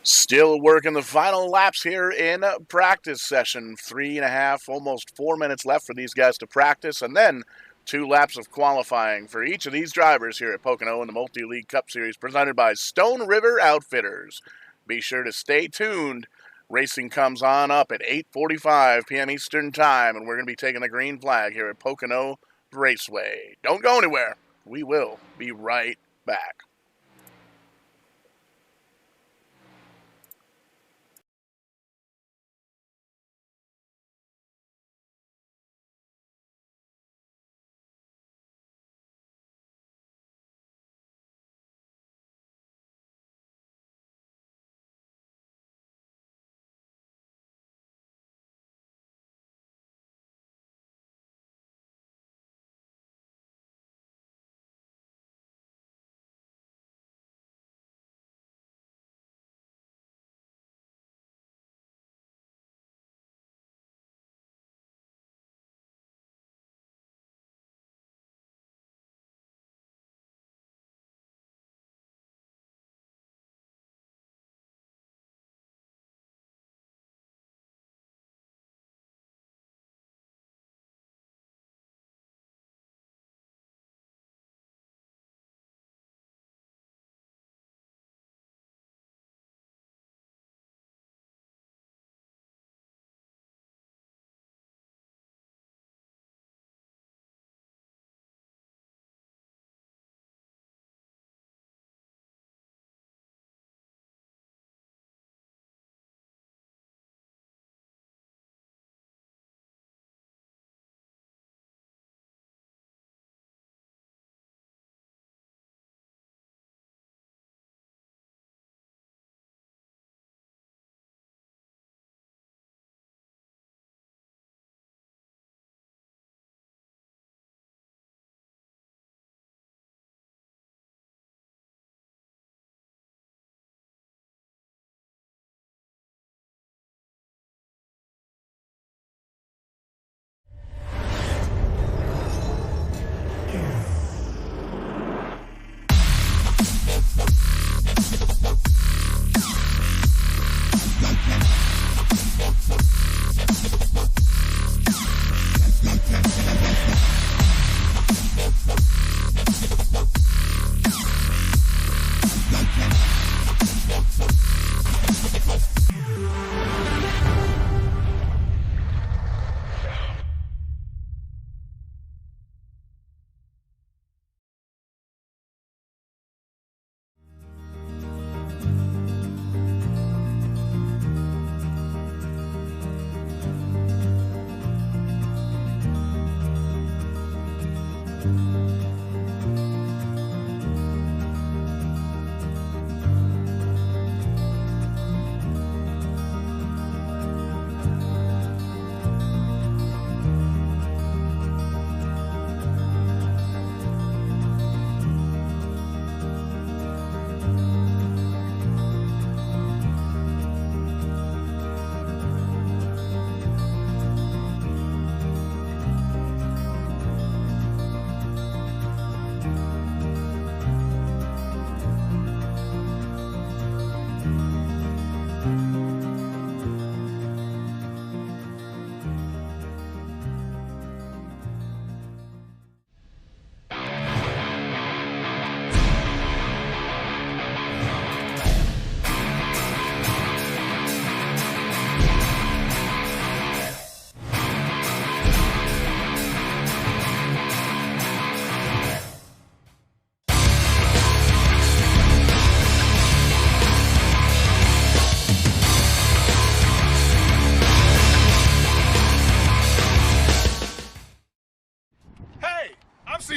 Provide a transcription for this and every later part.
Still working the final laps here in practice session. 3.5, almost 4 minutes left for these guys to practice, and then 2 laps of qualifying for each of these drivers here at Pocono in the Multi-League Cup Series presented by Stone River Outfitters. Be sure to stay tuned. Racing comes on up at 8:45 p.m. Eastern Time, and we're going to be taking the green flag here at Pocono Raceway. Don't go anywhere. We will be right back.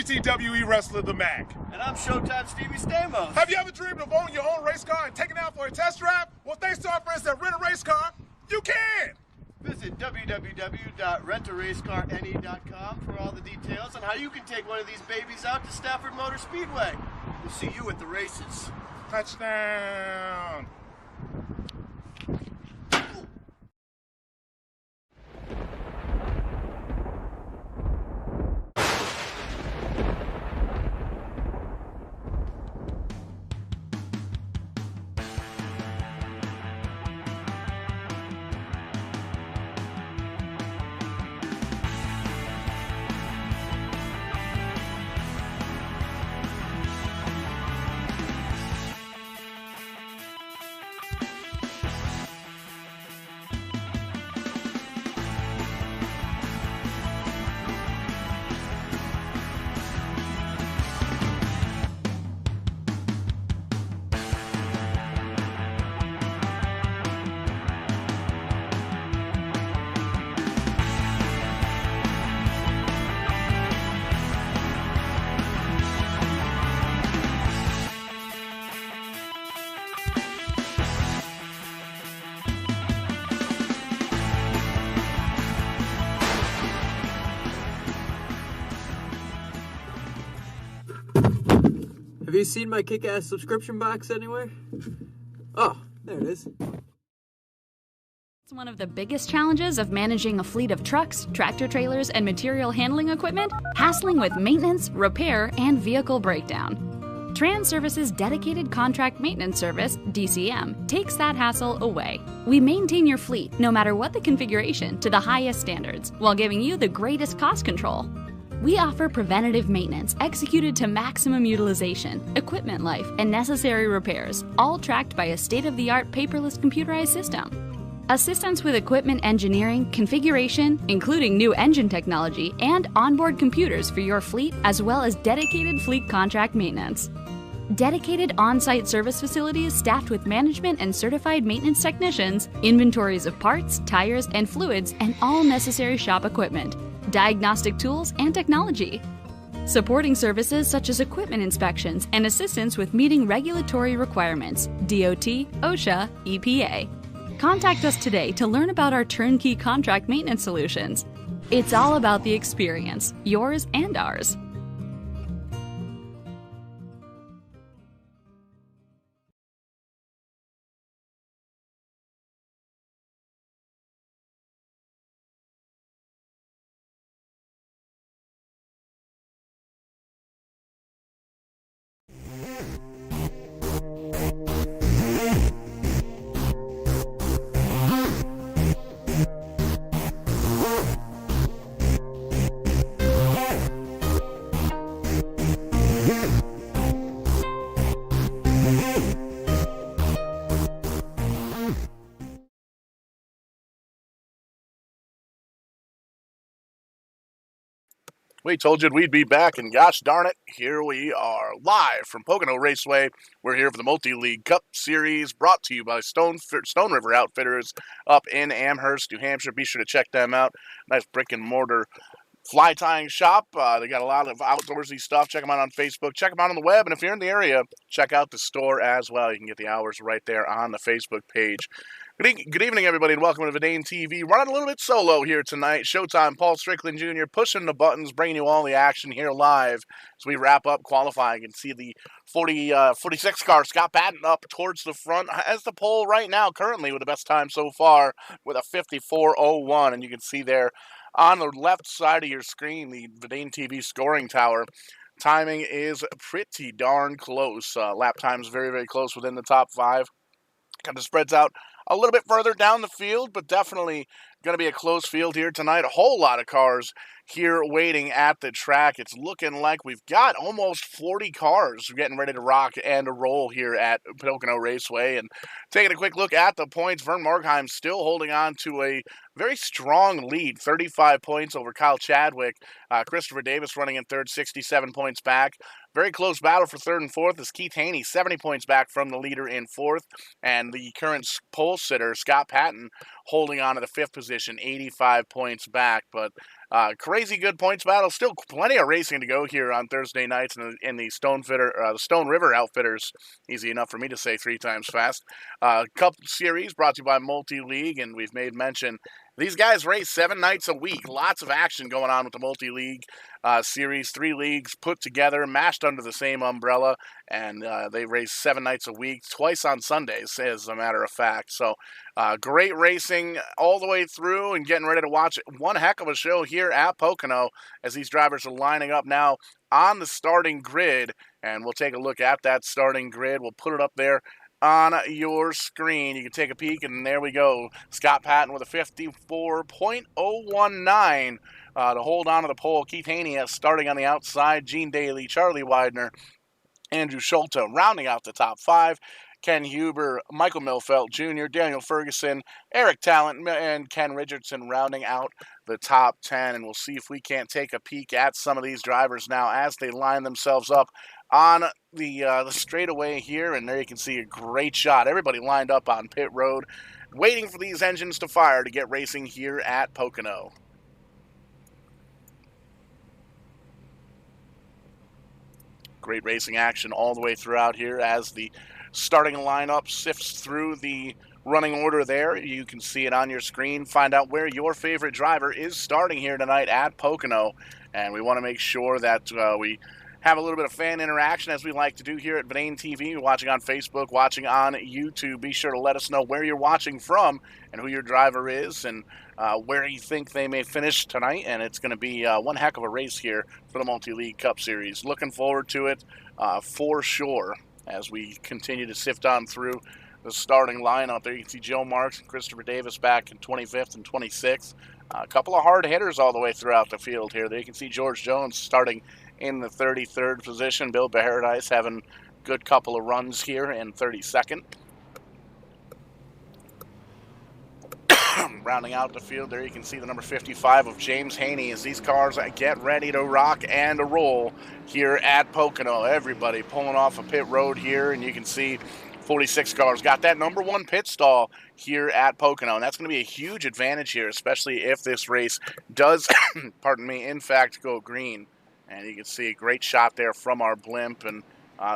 WWE wrestler, The Mac. And I'm Showtime Stevie Stamos. Have you ever dreamed of owning your own race car and taking it out for a test drive? Well, thanks to our friends that Rent a Race Car, you can! Visit www.rentaracecarne.com for all the details on how you can take one of these babies out to Stafford Motor Speedway. We'll see you at the races. Touchdown! Have you seen my kick-ass subscription box anywhere? Oh, there it is. It's one of the biggest challenges of managing a fleet of trucks, tractor-trailers, and material handling equipment, hassling with maintenance, repair, and vehicle breakdown. Trans Service's dedicated contract maintenance service, DCM, takes that hassle away. We maintain your fleet, no matter what the configuration, to the highest standards, while giving you the greatest cost control. We offer preventative maintenance executed to maximum utilization, equipment life, and necessary repairs, all tracked by a state-of-the-art paperless computerized system. Assistance with equipment engineering, configuration, including new engine technology, and onboard computers for your fleet, as well as dedicated fleet contract maintenance. Dedicated on-site service facilities staffed with management and certified maintenance technicians, inventories of parts, tires, and fluids, and all necessary shop equipment, diagnostic tools, and technology. Supporting services such as equipment inspections and assistance with meeting regulatory requirements, DOT, OSHA, EPA. Contact us today to learn about our turnkey contract maintenance solutions. It's all about the experience, yours and ours. We told you we'd be back, and gosh darn it, here we are, live from Pocono Raceway. We're here for the Multi-League Cup Series, brought to you by Stone River Outfitters up in Amherst, New Hampshire. Be sure to check them out. Nice brick-and-mortar fly tying shop. They got a lot of outdoorsy stuff. Check them out on Facebook. Check them out on the web. And if you're in the area, check out the store as well. You can get the hours right there on the Facebook page. Good evening, everybody, and welcome to Vidane TV. Running a little bit solo here tonight. Showtime, Paul Strickland Jr. pushing the buttons, bringing you all the action here live as we wrap up qualifying and see the 46 car, Scott Patton, up towards the front as the pole right now, currently with the best time so far with a 54.01. And you can see there on the left side of your screen the Vidane TV scoring tower. Timing is pretty darn close. Lap time's very, very close within the top 5. Kind of spreads out a little bit further down the field, but definitely going to be a close field here tonight. A whole lot of cars here waiting at the track. It's looking like we've got almost 40 cars getting ready to rock and roll here at Pocono Raceway. And taking a quick look at the points, Vern Markheim still holding on to a very strong lead, 35 points over Kyle Chadwick. Christopher Davis running in third, 67 points back. Very close battle for third and fourth as Keith Haney 70 points back from the leader in fourth, and the current pole sitter Scott Patton holding on to the fifth position, 85 points back. But crazy good points battle. Still plenty of racing to go here on Thursday nights in the Stone River Outfitters. Easy enough for me to say 3 times fast. Cup Series brought to you by Multi-League, and we've made mention these guys race 7 nights a week. Lots of action going on with the Multi-League Series. 3 leagues put together, mashed under the same umbrella, and they race 7 nights a week, twice on Sundays, as a matter of fact. So great racing all the way through, and getting ready to watch one heck of a show here at Pocono as these drivers are lining up now on the starting grid. And we'll take a look at that starting grid. We'll put it up there on your screen. You can take a peek, and there we go. Scott Patton with a 54.019 to hold on to the pole. Keith Haney starting on the outside. Gene Daly, Charlie Widener, Andrew Schulte rounding out the top 5. Ken Huber, Michael Milfelt Jr., Daniel Ferguson, Eric Talent, and Ken Richardson rounding out the top 10. And we'll see if we can't take a peek at some of these drivers now as they line themselves up on the straightaway here. And there you can see a great shot. Everybody lined up on pit road, waiting for these engines to fire to get racing here at Pocono. Great racing action all the way throughout here as the starting lineup sifts through the running order there. You can see it on your screen. Find out where your favorite driver is starting here tonight at Pocono. And we want to make sure that we have a little bit of fan interaction, as we like to do here at Vane TV. You're watching on Facebook, watching on YouTube. Be sure to let us know where you're watching from and who your driver is, and where you think they may finish tonight. And it's going to be one heck of a race here for the Multi-League Cup Series. Looking forward to it for sure as we continue to sift on through the starting lineup. There you can see Joe Marks and Christopher Davis back in 25th and 26th. A couple of hard hitters all the way throughout the field here. There you can see George Jones starting in the 33rd position. Bill Paradise having a good couple of runs here in 32nd. Rounding out the field, there you can see the number 55 of James Haney as these cars get ready to rock and to roll here at Pocono. Everybody pulling off a pit road here, and you can see 46 cars got that number 1 pit stall here at Pocono, and that's going to be a huge advantage here, especially if this race does, pardon me, in fact go green. And you can see a great shot there from our blimp, and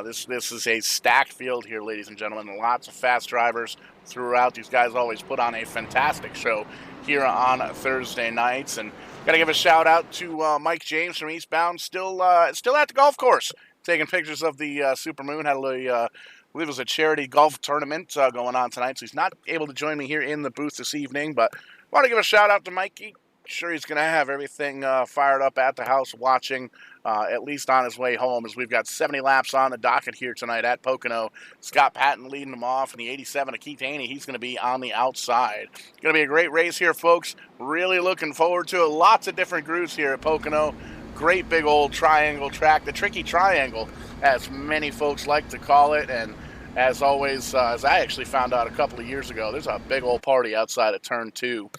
this is a stacked field here, ladies and gentlemen. Lots of fast drivers throughout. These guys always put on a fantastic show here on Thursday nights. And got to give a shout out to Mike James from Eastbound, still at the golf course, taking pictures of the Supermoon. Had a little, I believe it was a charity golf tournament going on tonight, so he's not able to join me here in the booth this evening. But I want to give a shout out to Mikey. Sure, he's going to have everything fired up at the house, watching at least on his way home, as we've got 70 laps on the docket here tonight at Pocono. Scott Patton leading them off, and the 87 of Keith Haney, he's going to be on the outside. It's going to be a great race here, folks. Really looking forward to it. Lots of different grooves here at Pocono. Great big old triangle track, the Tricky Triangle, as many folks like to call it. And as always, as I actually found out a couple of years ago, there's a big old party outside of Turn 2.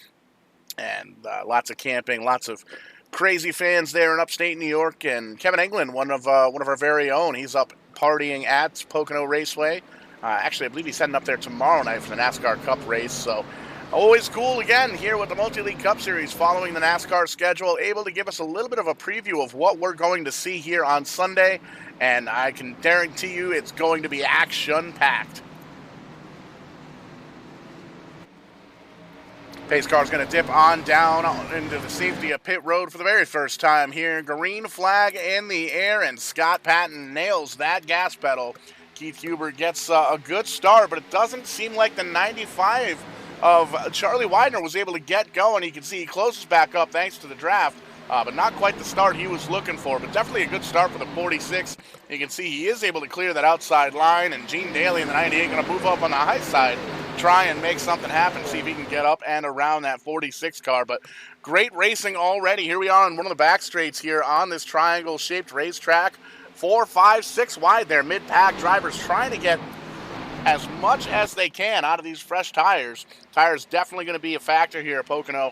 And lots of camping, lots of crazy fans there in upstate New York. And Kevin England, one of our very own, he's up partying at Pocono Raceway. Actually, I believe he's heading up there tomorrow night for the NASCAR Cup race. So always cool again here with the Multi-League Cup Series following the NASCAR schedule, able to give us a little bit of a preview of what we're going to see here on Sunday. And I can guarantee you it's going to be action-packed. Pace car's going to dip on down into the safety of pit road for the very first time here. Green flag in the air, and Scott Patton nails that gas pedal. Keith Huber gets a good start, but it doesn't seem like the 95 of Charlie Widener was able to get going. You can see he closes back up thanks to the draft, but not quite the start he was looking for, but definitely a good start for the 46. You can see he is able to clear that outside line, and Gene Daly in the 98 going to move up on the high side, try and make something happen, see if he can get up and around that 46 car. But great racing already. Here we are on one of the back straights here on this triangle-shaped racetrack. 4, 5, 6 wide there. Mid-pack drivers trying to get as much as they can out of these fresh tires. Tires definitely going to be a factor here at Pocono.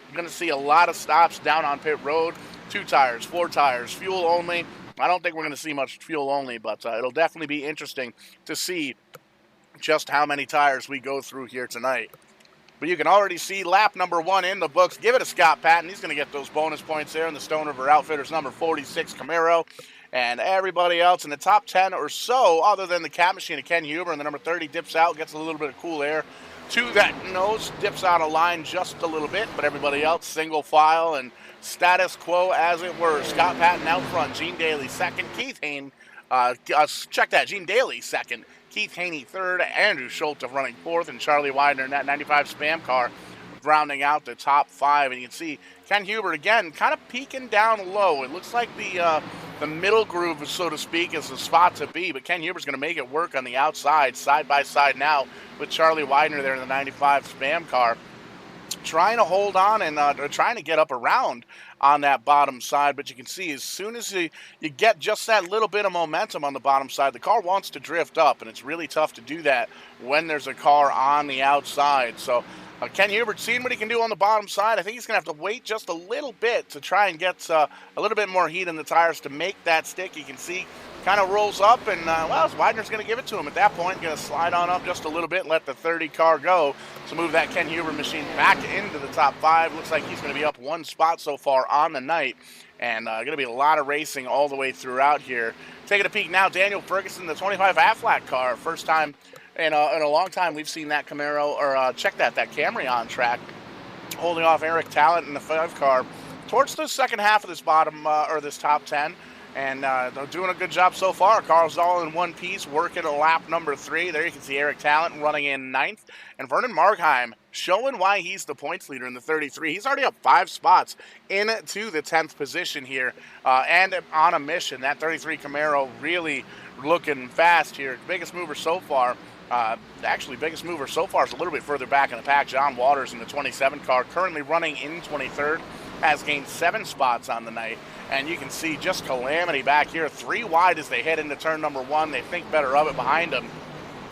You're going to see a lot of stops down on pit road. 2 tires, 4 tires, fuel only. I don't think we're going to see much fuel only, but it'll definitely be interesting to see just how many tires we go through here tonight. But you can already see lap number 1 in the books. Give it to Scott Patton. He's going to get those bonus points there in the Stone River Outfitters number 46 Camaro. And everybody else in the top 10 or so, other than the Cat Machine of Ken Huber, and the number 30 dips out, gets a little bit of cool air to that nose, dips out of line just a little bit, but everybody else single file and status quo as it were. Scott Patton out front, Gene Daly second, Keith Hayne, check that, Gene Daly second, Keith Haney third, Andrew Schulte running fourth, and Charlie Widener in that 95 Spam car rounding out the top 5. And you can see Ken Hubert again kind of peeking down low. It looks like the middle groove, so to speak, is the spot to be, but Ken Hubert's going to make it work on the outside, side by side now with Charlie Widener there in the 95 Spam car, trying to hold on and trying to get up around on that bottom side. But you can see as soon as you get just that little bit of momentum on the bottom side, the car wants to drift up, and it's really tough to do that when there's a car on the outside. So Ken Hubert seeing what he can do on the bottom side. I think he's going to have to wait just a little bit to try and get a little bit more heat in the tires to make that stick. You can see kind of rolls up, and Widener's going to give it to him at that point. Going to slide on up just a little bit and let the 30 car go to move that Ken Hubert machine back into the top 5. Looks like he's going to be up 1 spot so far on the night, and going to be a lot of racing all the way throughout here. Taking a peek now, Daniel Ferguson, the 25 Aflac car. First time in a long time we've seen that Camaro, or check that Camry on track, holding off Eric Talent in the 5 car towards the second half of this bottom, or this top 10. And they're doing a good job so far. Carl's all in one piece, working a lap number 3. There you can see Eric Talent running in 9th. And Vernon Markheim showing why he's the points leader in the 33. He's already up 5 spots into the 10th position here, and on a mission. That 33 Camaro really looking fast here. Biggest mover so far. Actually, biggest mover so far is a little bit further back in the pack. John Waters in the 27 car, currently running in 23rd, has gained 7 spots on the night. And you can see just calamity back here. 3 wide as they head into turn number 1. They think better of it behind them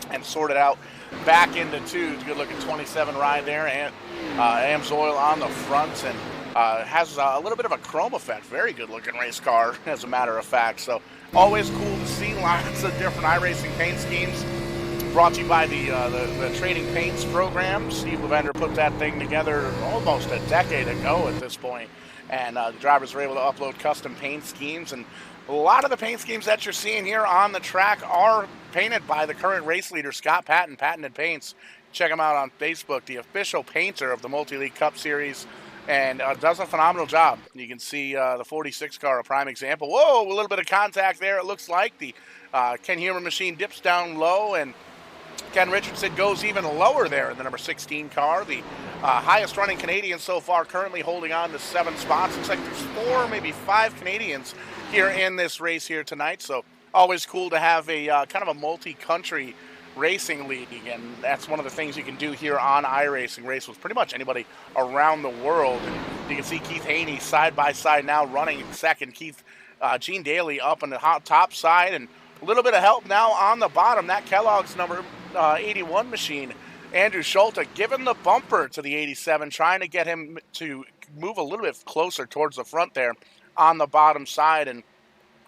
and sort it out back into 2. Good looking 27 ride there. And Amsoil on the front, and has a little bit of a chrome effect. Very good looking race car, as a matter of fact. So always cool to see lots of different iRacing paint schemes. Brought to you by the Trading Paints program. Steve Lavender put that thing together almost a decade ago at this point. And the drivers were able to upload custom paint schemes. And a lot of the paint schemes that you're seeing here on the track are painted by the current race leader, Scott Patton, Patented Paints. Check him out on Facebook, the official painter of the Multi-League Cup Series. And does a phenomenal job. You can see the 46 car, a prime example. Whoa, a little bit of contact there, it looks like. The Ken Huber machine dips down low, and Ken Richardson goes even lower there in the number 16 car. The highest running Canadian so far, currently holding on to 7 spots. Looks like there's 4, maybe 5 Canadians here in this race here tonight. So always cool to have a kind of a multi-country racing league, and that's one of the things you can do here on iRacing. Race with pretty much anybody around the world. And you can see Keith Haney side by side now running in second. Gene Daly up on the top side, and a little bit of help now on the bottom. That Kellogg's number 81 machine, Andrew Schulte, giving the bumper to the 87, trying to get him to move a little bit closer towards the front there on the bottom side. And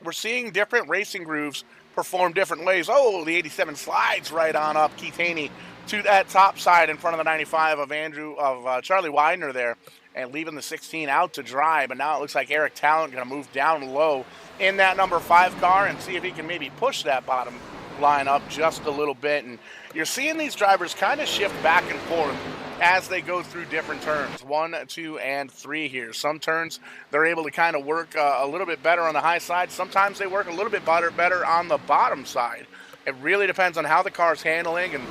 we're seeing different racing grooves perform different ways. Oh, the 87 slides right on up Keith Haney to that top side in front of the 95 of Charlie Widener there, and leaving the 16 out to dry. But now it looks like Eric Talent going to move down low in that number 5 car and see if he can maybe push that bottom line up just a little bit. And you're seeing these drivers kind of shift back and forth as they go through different turns, 1, 2, and 3 here. Some turns they're able to kind of work a little bit better on the high side. Sometimes they work a little bit better on the bottom side. It really depends on how the car's handling and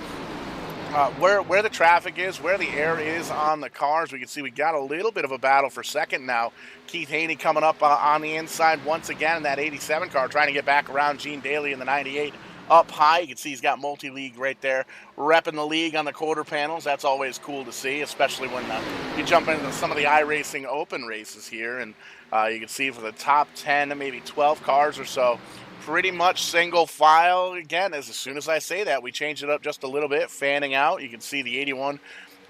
where the traffic is, where the air is on the cars. We can see we got a little bit of a battle for second now. Keith Haney coming up on the inside once again in that 87 car, trying to get back around Gene Daly in the 98. Up high, you can see he's got multi-league right there, repping the league on the quarter panels. That's always cool to see, especially when you jump into some of the iRacing open races here. And you can see for the top 10, maybe 12 cars or so, pretty much single file. Again, as soon as I say that, we change it up just a little bit, fanning out. You can see the 81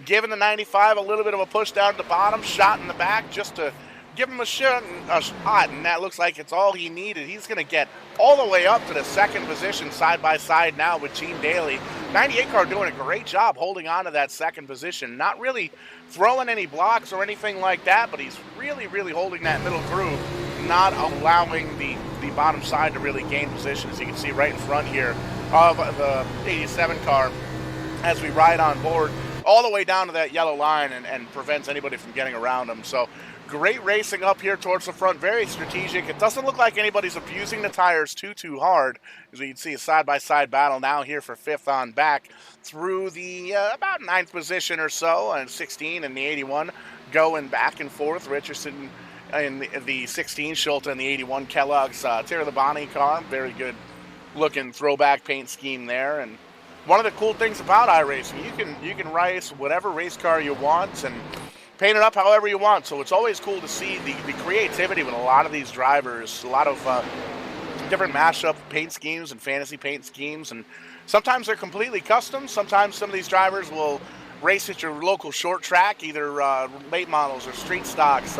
giving the 95 a little bit of a push down to the bottom, shot in the back just to give him a shot, and that looks like it's all he needed. He's going to get all the way up to the second position side by side now with Gene Daly. 98 car doing a great job holding on to that second position, not really throwing any blocks or anything like that, but he's really, really holding that middle groove, not allowing the bottom side to really gain position, as you can see right in front here of the 87 car as we ride on board all the way down to that yellow line and prevents anybody from getting around him. So great racing up here towards the front, very strategic. It doesn't look like anybody's abusing the tires too hard, as we can see a side-by-side battle now here for fifth on back through the about ninth position or so, and 16 and the 81 going back and forth. Richardson in the 16, Schulte in the 81, Kellogg's Terra Labonte car. Very good looking throwback paint scheme there. And one of the cool things about iRacing, you can race whatever race car you want and paint it up however you want. So it's always cool to see the creativity with a lot of these drivers, a lot of different mashup paint schemes and fantasy paint schemes. And sometimes they're completely custom. Sometimes some of these drivers will race at your local short track, either late models or street stocks.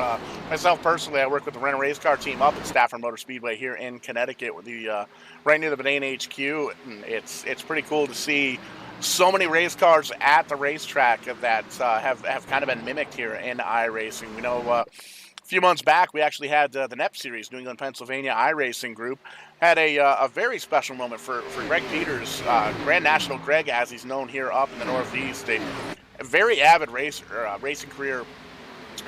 Myself personally, I work with the Rental Race Car team up at Stafford Motor Speedway here in Connecticut, with the right near the Bedane HQ. And it's pretty cool to see so many race cars at the racetrack that have kind of been mimicked here in iRacing. We know a few months back we actually had the NEP Series, New England, Pennsylvania iRacing Group, had a very special moment for Greg Peters, Grand National Greg, as he's known here up in the Northeast. A very avid racer, racing career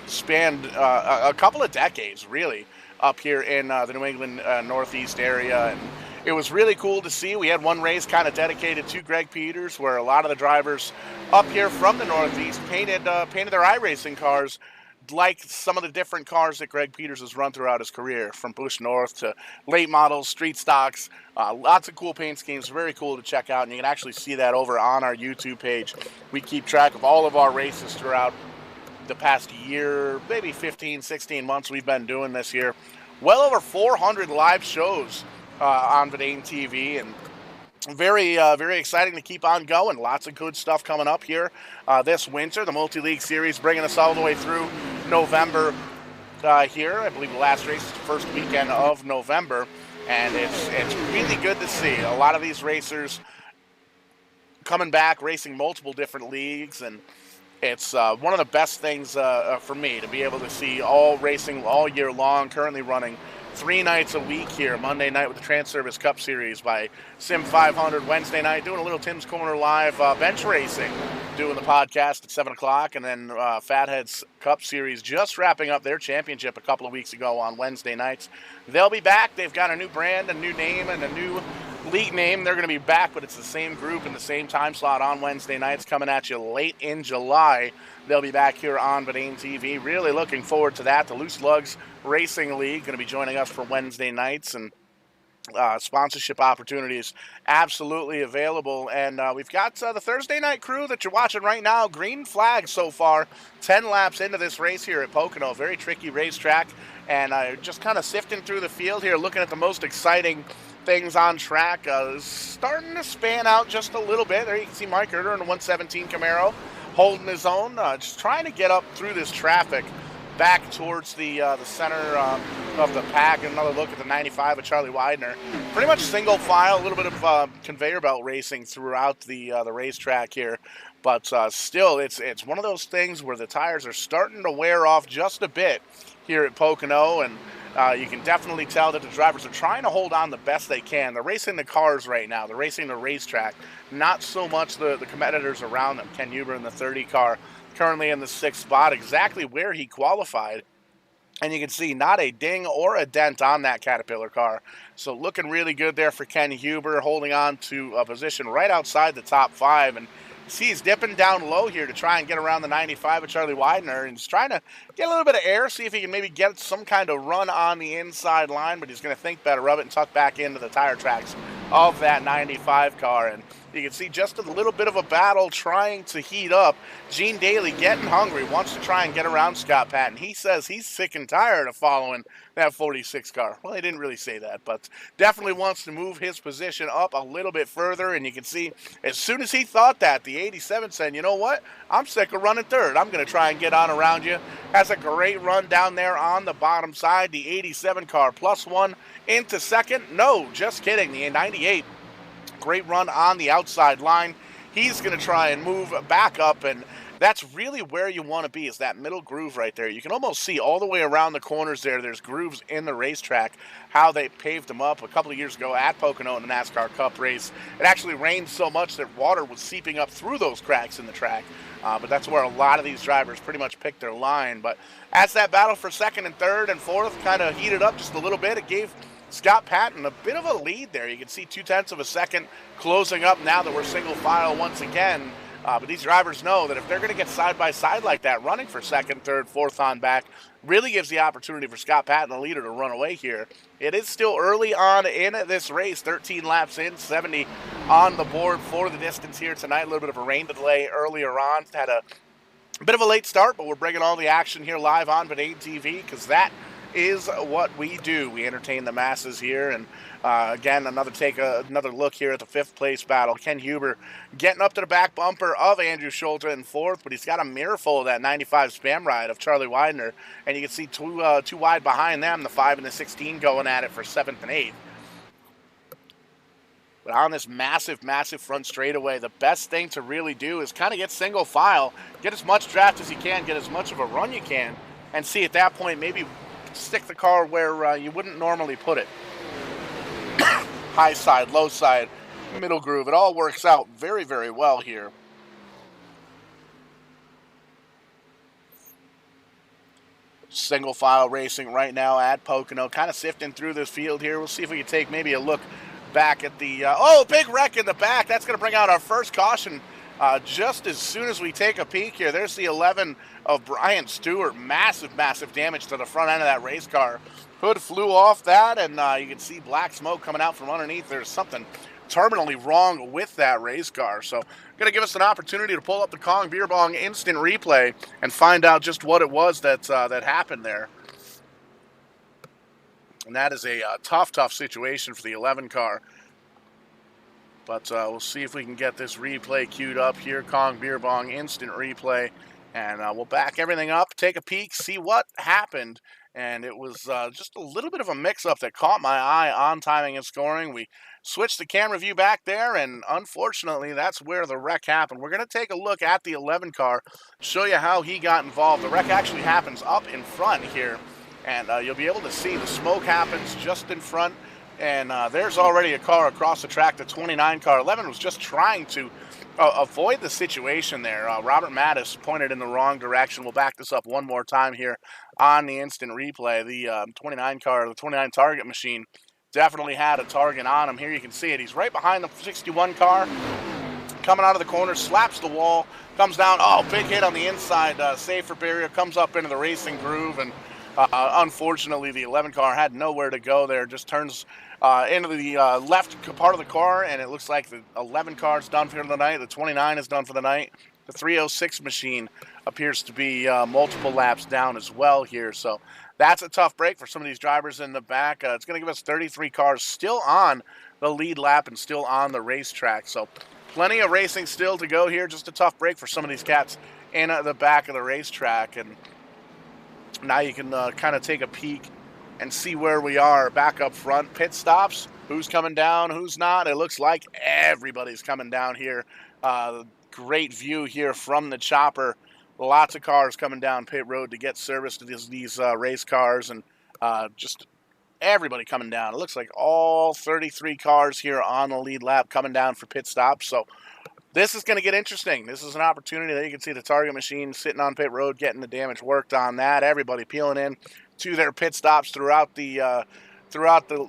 spanned a couple of decades, really, up here in the New England Northeast area. And it was really cool to see. We had one race kind of dedicated to Greg Peters, where a lot of the drivers up here from the Northeast painted their iRacing cars like some of the different cars that Greg Peters has run throughout his career, from Busch North to late models, street stocks. Lots of cool paint schemes, very cool to check out, and you can actually see that over on our YouTube page. We keep track of all of our races throughout the past year, maybe 15, 16 months we've been doing this here. Well over 400 live shows on Bedane TV, and very exciting to keep on going. Lots of good stuff coming up here this winter. The Multi-League Series bringing us all the way through November here. I believe the last race is the first weekend of November, and it's really good to see a lot of these racers coming back, racing multiple different leagues, and it's one of the best things for me to be able to see all racing all year long. Currently running 3 nights a week here. Monday night with the Trans Service Cup Series by Sim 500. Wednesday night doing a little Tim's Corner Live bench racing, doing the podcast at 7 o'clock. And then Fatheads Cup Series just wrapping up their championship a couple of weeks ago on Wednesday nights. They'll be back. They've got a new brand, a new name, and a new league name. They're going to be back, but it's the same group in the same time slot on Wednesday nights, coming at you late in July. They'll be back here on Bedane TV. Really looking forward to that. The Loose Lugs Racing League going to be joining us for Wednesday nights, and sponsorship opportunities absolutely available. And we've got the Thursday night crew that you're watching right now. Green flag so far, 10 laps into this race here at Pocono. Very tricky racetrack, and just kind of sifting through the field here, looking at the most exciting things on track. Starting to span out just a little bit. There you can see Mike Herter in a 117 Camaro holding his own, just trying to get up through this traffic back towards the center of the pack. Another look at the 95 of Charlie Widener. Pretty much single file, a little bit of conveyor belt racing throughout the racetrack here. But still, it's one of those things where the tires are starting to wear off just a bit here at Pocono, and you can definitely tell that the drivers are trying to hold on the best they can. They're racing the cars right now. They're racing the racetrack, not so much the competitors around them. Ken Huber in the 30 car, currently in the 6th spot, exactly where he qualified. And you can see not a ding or a dent on that Caterpillar car. So looking really good there for Ken Huber, holding on to a position right outside the top 5. And see, he's dipping down low here to try and get around the 95 of Charlie Widener, and he's trying to get a little bit of air, see if he can maybe get some kind of run on the inside line, but he's going to think better of it and tuck back into the tire tracks of that 95 car. And You can see just a little bit of a battle trying to heat up. Gene Daly getting hungry, wants to try and get around Scott Patton. He says he's sick and tired of following that 46 car. Well, he didn't really say that, but definitely wants to move his position up a little bit further. And you can see as soon as he thought that, the 87 said, you know what? I'm sick of running third. I'm going to try and get on around you. Has a great run down there on the bottom side. The 87 car +1 into second. No, just kidding. The 98. Great run on the outside line. He's going to try and move back up, and that's really where you want to be, is that middle groove right there. You can almost see all the way around the corners there. There's grooves in the racetrack, how they paved them up. A couple of years ago at Pocono in the NASCAR Cup race, it actually rained so much that water was seeping up through those cracks in the track. But that's where a lot of these drivers pretty much picked their line. But as that battle for second and third and fourth kind of heated up just a little bit, it gave Scott Patton a bit of a lead there. You can see 0.2 of a second closing up now that we're single file once again. But these drivers know that if they're going to get side by side like that, running for second, third, fourth on back, really gives the opportunity for Scott Patton, the leader, to run away here. It is still early on in this race, 13 laps in, 70 on the board for the distance here tonight. A little bit of a rain delay earlier on. Had a bit of a late start, but we're bringing all the action here live on Benade TV, because that is what we do. We entertain the masses here. And again, another look here at the fifth place battle. Ken Huber getting up to the back bumper of Andrew Schulter in fourth, but he's got a mirror full of that 95 spam ride of Charlie Widener, and you can see two wide behind them, the 5 and the 16 going at it for 7th and 8th. But on this massive front straightaway, the best thing to really do is kind of get single file, get as much draft as you can, get as much of a run you can, and see at that point maybe stick the car where you wouldn't normally put it. High side, low side, middle groove. It all works out very, very well here. Single file racing right now at Pocono. Kind of sifting through this field here. We'll see if we can take maybe a look back at the... big wreck in the back. That's going to bring out our first caution. Just as soon as we take a peek here, there's the 11 of Brian Stewart. Massive damage to the front end of that race car. Hood flew off that, and you can see black smoke coming out from underneath. There's something terminally wrong with that race car. So going to give us an opportunity to pull up the Kong Beer Bong instant replay and find out just what it was that happened there. And that is a tough situation for the 11 car. But we'll see if we can get this replay queued up here. Kong Beer Bong instant replay. And we'll back everything up, take a peek, see what happened. And it was just a little bit of a mix-up that caught my eye on timing and scoring. We switched the camera view back there, and unfortunately, that's where the wreck happened. We're going to take a look at the 11 car, show you how he got involved. The wreck actually happens up in front here, and you'll be able to see the smoke happens just in front. And there's already a car across the track, the 29 car. 11 was just trying to avoid the situation there. Robert Mattis pointed in the wrong direction. We'll back this up one more time here on the instant replay. The 29 car, the 29 target machine, definitely had a target on him. Here you can see it. He's right behind the 61 car. Coming out of the corner, slaps the wall, comes down. Oh, big hit on the inside, safer barrier, comes up into the racing groove, and unfortunately, the 11 car had nowhere to go there. Just turns into the left part of the car, and it looks like the 11 car is done for the night. The 29 is done for the night. The 306 machine appears to be multiple laps down as well here. So that's a tough break for some of these drivers in the back. It's going to give us 33 cars still on the lead lap and still on the racetrack. So plenty of racing still to go here. Just a tough break for some of these cats in the back of the racetrack. And now you can kind of take a peek and see where we are back up front. Pit stops, who's coming down, who's not. It looks like everybody's coming down here. Great view here from the chopper. Lots of cars coming down pit road to get service to these race cars, and just everybody coming down. It looks like all 33 cars here on the lead lap coming down for pit stops. So this is going to get interesting. This is an opportunity that you can see the target machine sitting on pit road, getting the damage worked on that. Everybody peeling in to their pit stops throughout the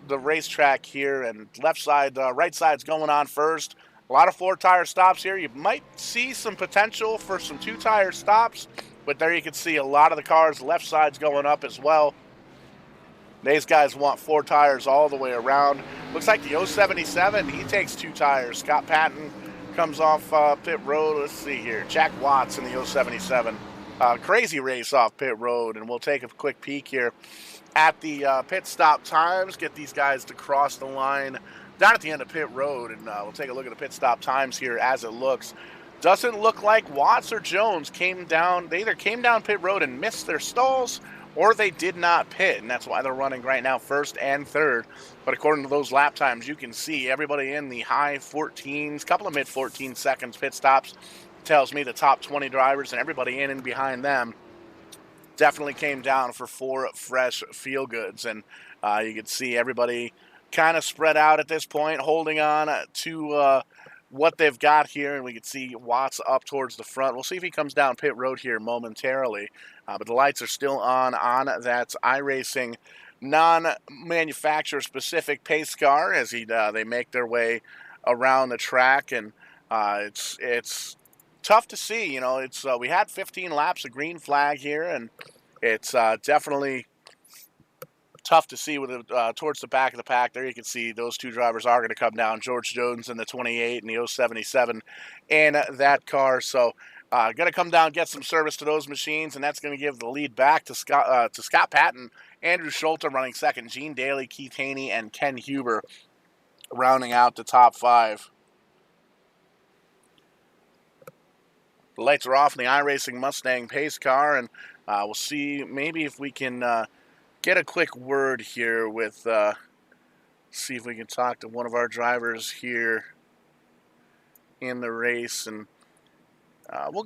racetrack here. And left side, right side's going on first. A lot of 4-tire stops here. You might see some potential for some 2-tire stops, but there you can see a lot of the cars. Left side's going up as well. These guys want 4 tires all the way around. Looks like the 077, he takes 2 tires. Scott Patton comes off pit road. Let's see here. Jack Watts in the 077. Crazy race off pit road, and we'll take a quick peek here at the pit stop times. Get these guys to cross the line down at the end of pit road, and we'll take a look at the pit stop times here as it looks. Doesn't look like Watts or Jones came down. They either came down pit road and missed their stalls, or they did not pit, and that's why they're running right now first and third. But according to those lap times, you can see everybody in the high 14s, couple of mid 14 seconds pit stops. Tells me the top 20 drivers and everybody in and behind them definitely came down for 4 fresh feel goods. And you can see everybody kind of spread out at this point, holding on to what they've got here, and we can see Watts up towards the front. We'll see if he comes down pit road here momentarily, but the lights are still on that iRacing non-manufacturer specific pace car as they make their way around the track, and it's tough to see. You know, it's we had 15 laps of green flag here, and it's definitely tough to see with it towards the back of the pack. There you can see those two drivers are going to come down. George Jones in the 28 and the 077 in that car. So going to come down, get some service to those machines, and that's going to give the lead back to Scott Patton, Andrew Schulte running second, Gene Daly, Keith Haney, and Ken Huber rounding out the top 5. The lights are off in the iRacing Mustang pace car, and we'll see maybe if we can get a quick word here with, see if we can talk to one of our drivers here in the race, and we'll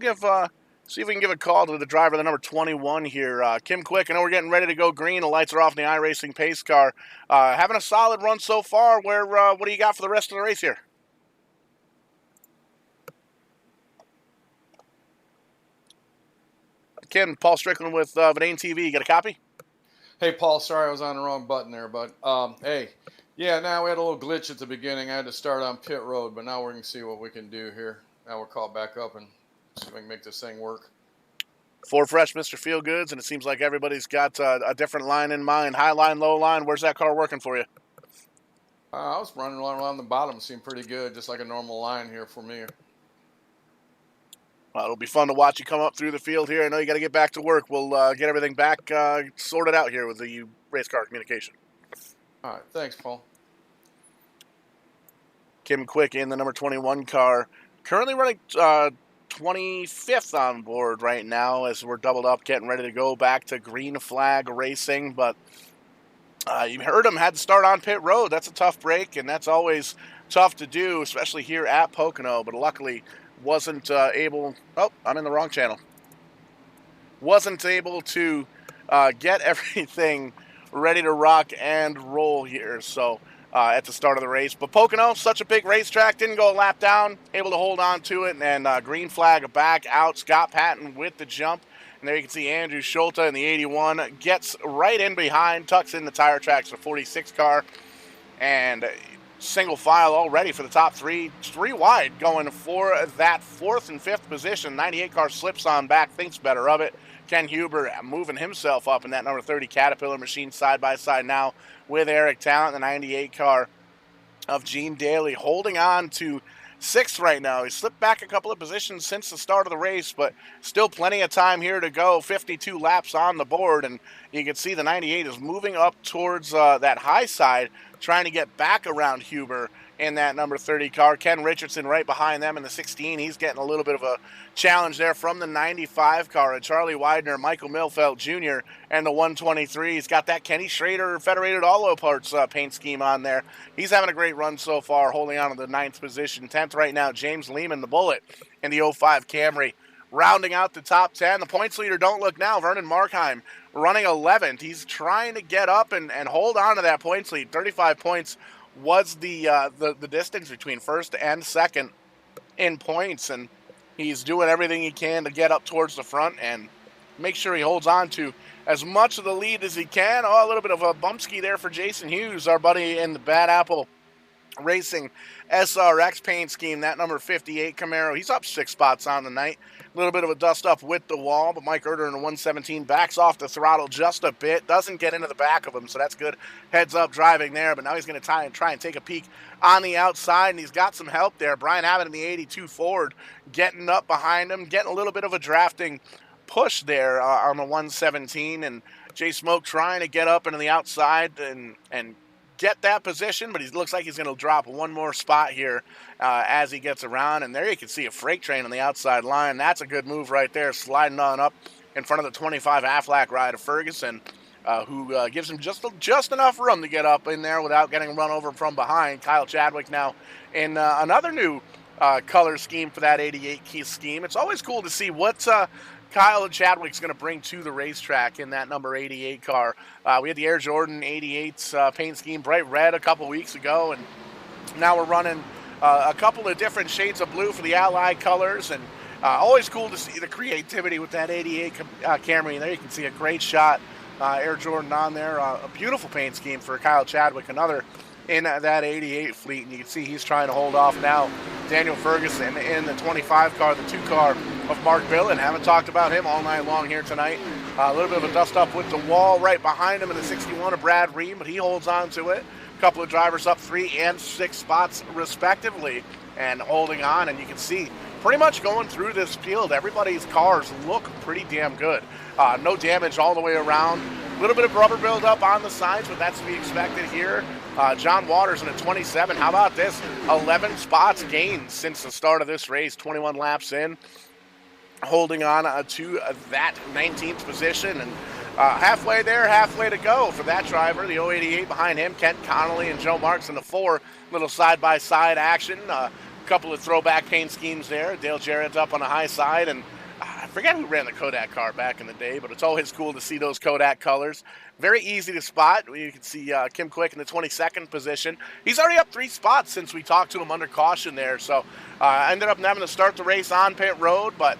see if we can give a call to the driver, the number 21 here, Kim Quick. I know we're getting ready to go green. The lights are off in the iRacing pace car. Having a solid run so far. What do you got for the rest of the race here? Kim, Paul Strickland with Vidane TV. You got a copy? Hey, Paul, sorry I was on the wrong button there, but hey, yeah, now we had a little glitch at the beginning. I had to start on pit road, but now we're going to see what we can do here. Now we're called back up and see if we can make this thing work. 4 fresh Mr. Feelgoods, and it seems like everybody's got a different line in mind. High line, low line, where's that car working for you? I was running around the bottom. It seemed pretty good, just like a normal line here for me. It'll be fun to watch you come up through the field here. I know you got to get back to work. We'll get everything back sorted out here with the race car communication. All right, thanks, Paul. Kim Quick in the number 21 car. Currently running 25th on board right now as we're doubled up, getting ready to go back to green flag racing. But you heard him, had to start on pit road. That's a tough break, and that's always tough to do, especially here at Pocono. But luckily, wasn't able. Oh, I'm in the wrong channel. Wasn't able to get everything ready to rock and roll here. So at the start of the race, but Pocono, such a big racetrack, didn't go a lap down, able to hold on to it, and green flag back out. Scott Patton with the jump, and there you can see Andrew Schulte in the 81 gets right in behind, tucks in the tire tracks, the 46 car, and single file already for the top 3 wide, going for that 4th and 5th position. 98 car slips on back, thinks better of it. Ken Huber moving himself up in that number 30 Caterpillar machine side by side now with Eric Talent, the 98 car of Gene Daly, holding on to 6th right now. He slipped back a couple of positions since the start of the race, but still plenty of time here to go. 52 laps on the board, and you can see the 98 is moving up towards that high side, trying to get back around Huber in that number 30 car. Ken Richardson right behind them in the 16. He's getting a little bit of a challenge there from the 95 car. And Charlie Widener, Michael Milfeld Jr., and the 123. He's got that Kenny Schrader Federated Auto Parts paint scheme on there. He's having a great run so far, holding on to the 9th position. 10th right now, James Lehman, the Bullet, in the 05 Camry. Rounding out the top 10, the points leader, don't look now, Vernon Markheim, running 11th. He's trying to get up and hold on to that points lead. 35 points was the distance between first and second in points, and he's doing everything he can to get up towards the front and make sure he holds on to as much of the lead as he can. Oh, a little bit of a bumpski there for Jason Hughes, our buddy in the Bad Apple Racing SRX paint scheme, that number 58 Camaro. He's up 6 spots on the night. A little bit of a dust up with the wall, but Mike Erder in a 117 backs off the throttle just a bit. Doesn't get into the back of him, so that's good heads-up driving there. But now he's going to try and take a peek on the outside, and he's got some help there. Brian Abbott in the 82 Ford getting up behind him, getting a little bit of a drafting push there on the 117, and Jay Smoke trying to get up into the outside and get that position, but he looks like he's going to drop one more spot here as he gets around. And there you can see a freight train on the outside line. That's a good move right there, sliding on up in front of the 25 Aflac ride of Ferguson, who gives him just enough room to get up in there without getting run over from behind. Kyle Chadwick now in another new color scheme for that 88 key scheme. It's always cool to see what Kyle Chadwick's going to bring to the racetrack in that number 88 car. We had the Air Jordan 88 paint scheme, bright red, a couple weeks ago, and now we're running a couple of different shades of blue for the Allied colors, and always cool to see the creativity with that 88 Camry. There you can see a great shot, Air Jordan on there. A beautiful paint scheme for Kyle Chadwick, another in that 88 fleet, and you can see he's trying to hold off now Daniel Ferguson in the 25 car, the 2 car of Mark Billen. Haven't talked about him all night long here tonight. A little bit of a dust up with the wall right behind him in the 61 of Brad Ream, but he holds on to it. A couple of drivers up 3 and 6 spots respectively and holding on, and you can see pretty much going through this field, everybody's cars look pretty damn good. No damage all the way around. A little bit of rubber buildup on the sides, but that's to be expected here. John Waters in a 27. How about this? 11 spots gained since the start of this race, 21 laps in, holding on to that 19th position. And halfway there, halfway to go for that driver. The 088 behind him, Kent Connolly and Joe Marks in the 4. Little side-by-side action. A couple of throwback paint schemes there. Dale Jarrett's up on the high side, and I forget who ran the Kodak car back in the day, but it's always cool to see those Kodak colors. Very easy to spot. You can see Kim Quick in the 22nd position. He's already up 3 spots since we talked to him under caution there. So I ended up having to start the race on pit road, but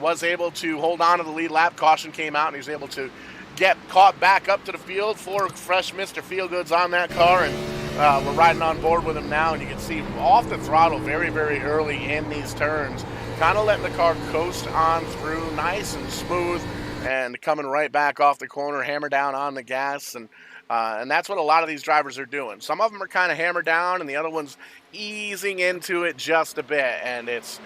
was able to hold on to the lead lap. Caution came out, and he was able to get caught back up to the field. 4 fresh Mr. Feelgoods on that car, and we're riding on board with him now. And you can see off the throttle very, very early in these turns. Kind of letting the car coast on through nice and smooth, and coming right back off the corner, hammer down on the gas, and that's what a lot of these drivers are doing. Some of them are kind of hammered down, and the other ones easing into it just a bit, and it's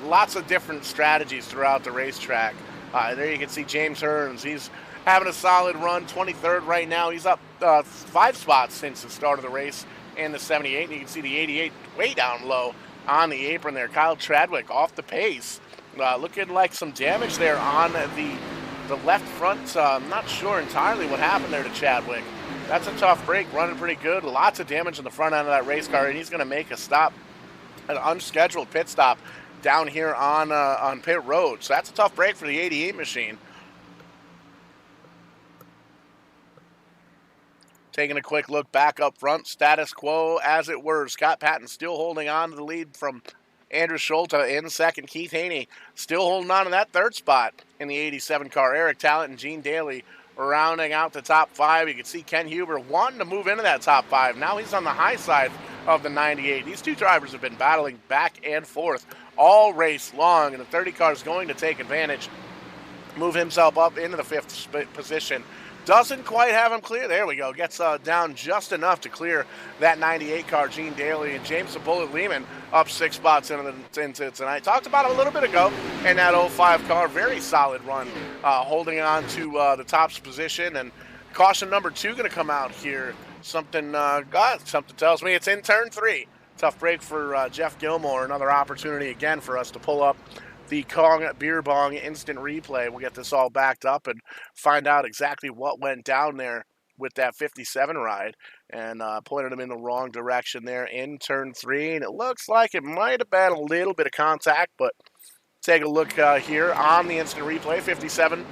lots of different strategies throughout the racetrack. There you can see James Hearns. He's having a solid run, 23rd right now. He's up 5 spots since the start of the race in the 78, and you can see the 88 way down low on the apron there. Kyle Chadwick off the pace. Looking like some damage there on the left front. I'm not sure entirely what happened there to Chadwick. That's a tough break, running pretty good. Lots of damage in the front end of that race car, and he's going to make a stop, an unscheduled pit stop down here on pit road. So that's a tough break for the 88 machine. Taking a quick look back up front, status quo as it were. Scott Patton still holding on to the lead from Andrew Schulte in second. Keith Haney still holding on to that 3rd spot in the 87 car. Eric Talent and Gene Daly rounding out the top 5. You can see Ken Huber wanting to move into that top 5. Now he's on the high side of the 98. These 2 drivers have been battling back and forth all race long, and the 30 car is going to take advantage, move himself up into the 5th position. Doesn't quite have him clear. There we go. Gets down just enough to clear that 98 car, Gene Daly. And James the Bullet Lehman up 6 spots into tonight. Talked about him a little bit ago in that 05 car. Very solid run, holding on to the top position. And caution number 2 going to come out here. Something tells me it's in turn 3. Tough break for Jeff Gilmore. Another opportunity again for us to pull up the Kong Beer Bong instant replay. We'll get this all backed up and find out exactly what went down there with that 57 ride, and pointed him in the wrong direction there in turn 3. And it looks like it might have been a little bit of contact, but take a look here on the instant replay. 57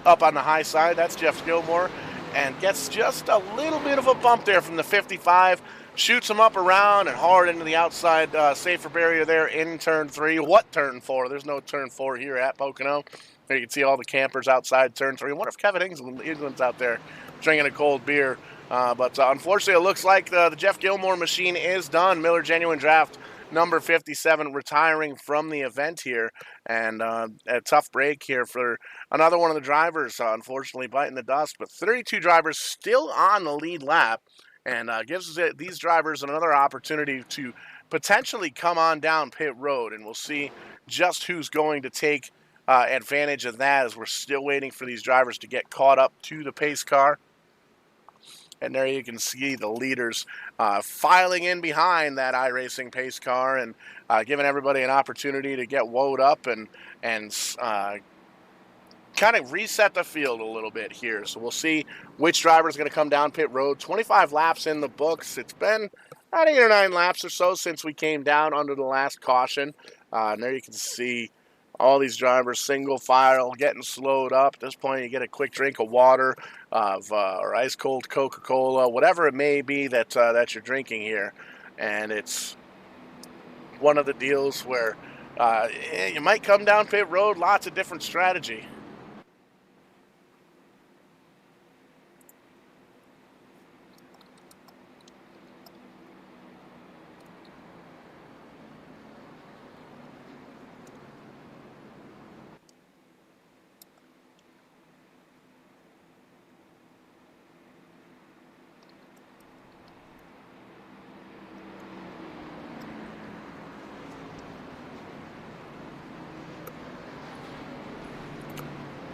up on the high side. That's Jeff Gilmore, and gets just a little bit of a bump there from the 55. Shoots him up around and hard into the outside safer barrier there in turn 3. What turn 4? There's no turn 4 here at Pocono. There you can see all the campers outside turn 3. I wonder if Kevin England's out there drinking a cold beer. But unfortunately, it looks like the Jeff Gilmore machine is done. Miller Genuine Draft number 57 retiring from the event here, and a tough break here for another one of the drivers, unfortunately biting the dust. But 32 drivers still on the lead lap, and gives these drivers another opportunity to potentially come on down pit road, and we'll see just who's going to take advantage of that as we're still waiting for these drivers to get caught up to the pace car. And there you can see the leaders filing in behind that iRacing pace car and giving everybody an opportunity to get woed up and kind of reset the field a little bit here. So we'll see which driver is going to come down pit road. 25 laps in the books. It's been about 8 or 9 laps or so since we came down under the last caution. And there you can see all these drivers single file getting slowed up. At this point, you get a quick drink of water, or ice cold Coca-Cola, whatever it may be that you're drinking here, and it's one of the deals where you might come down pit road. Lots of different strategy.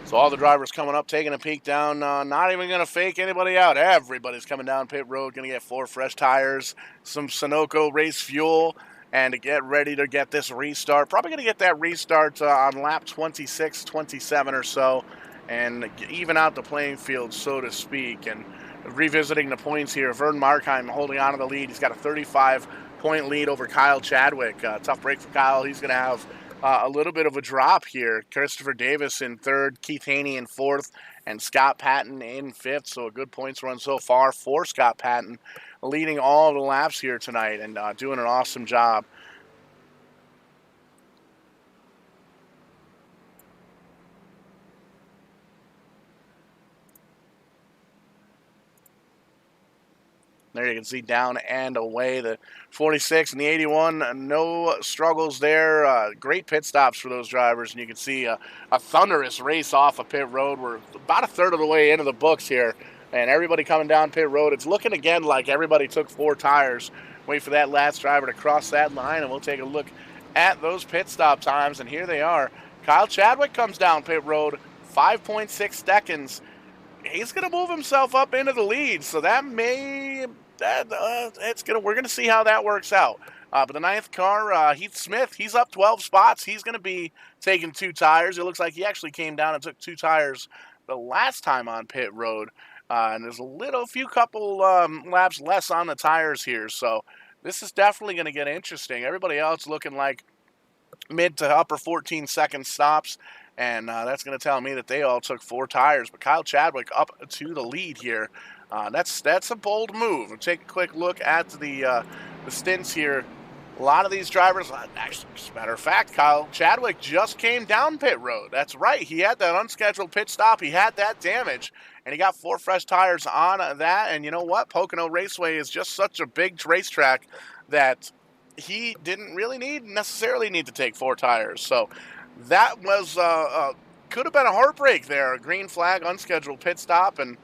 So all the drivers coming up, taking a peek down, not even going to fake anybody out. Everybody's coming down pit road, going to get 4 fresh tires, some Sunoco race fuel, and to get ready to get this restart. Probably going to get that restart on lap 26, 27 or so, and even out the playing field, so to speak. And revisiting the points here, Vern Markheim holding on to the lead. He's got a 35-point lead over Kyle Chadwick. Tough break for Kyle. He's going to have a little bit of a drop here. Christopher Davis in 3rd, Keith Haney in 4th, and Scott Patton in 5th. So a good points run so far for Scott Patton, leading all the laps here tonight and doing an awesome job. There you can see down and away the 46 and the 81. No struggles there. Great pit stops for those drivers. And you can see a thunderous race off of pit road. We're about a third of the way into the books here. And everybody coming down pit road. It's looking again like everybody took 4 tires. Wait for that last driver to cross that line. And we'll take a look at those pit stop times. And here they are. Kyle Chadwick comes down pit road. 5.6 seconds. He's going to move himself up into the lead. So that may... we're going to see how that works out. But the 9th car, Heath Smith, he's up 12 spots. He's going to be taking 2 tires. It looks like he actually came down and took 2 tires the last time on pit road. And there's a few couple laps less on the tires here. So this is definitely going to get interesting. Everybody else looking like mid to upper 14-second stops. And that's going to tell me that they all took 4 tires. But Kyle Chadwick up to the lead here. That's a bold move. We'll take a quick look at the stints here. A lot of these drivers, actually, as a matter of fact, Kyle Chadwick just came down pit road. That's right. He had that unscheduled pit stop. He had that damage, and he got 4 fresh tires on that. And you know what? Pocono Raceway is just such a big racetrack that he didn't really necessarily need to take 4 tires. So that was could have been a heartbreak there. A green flag, unscheduled pit stop, and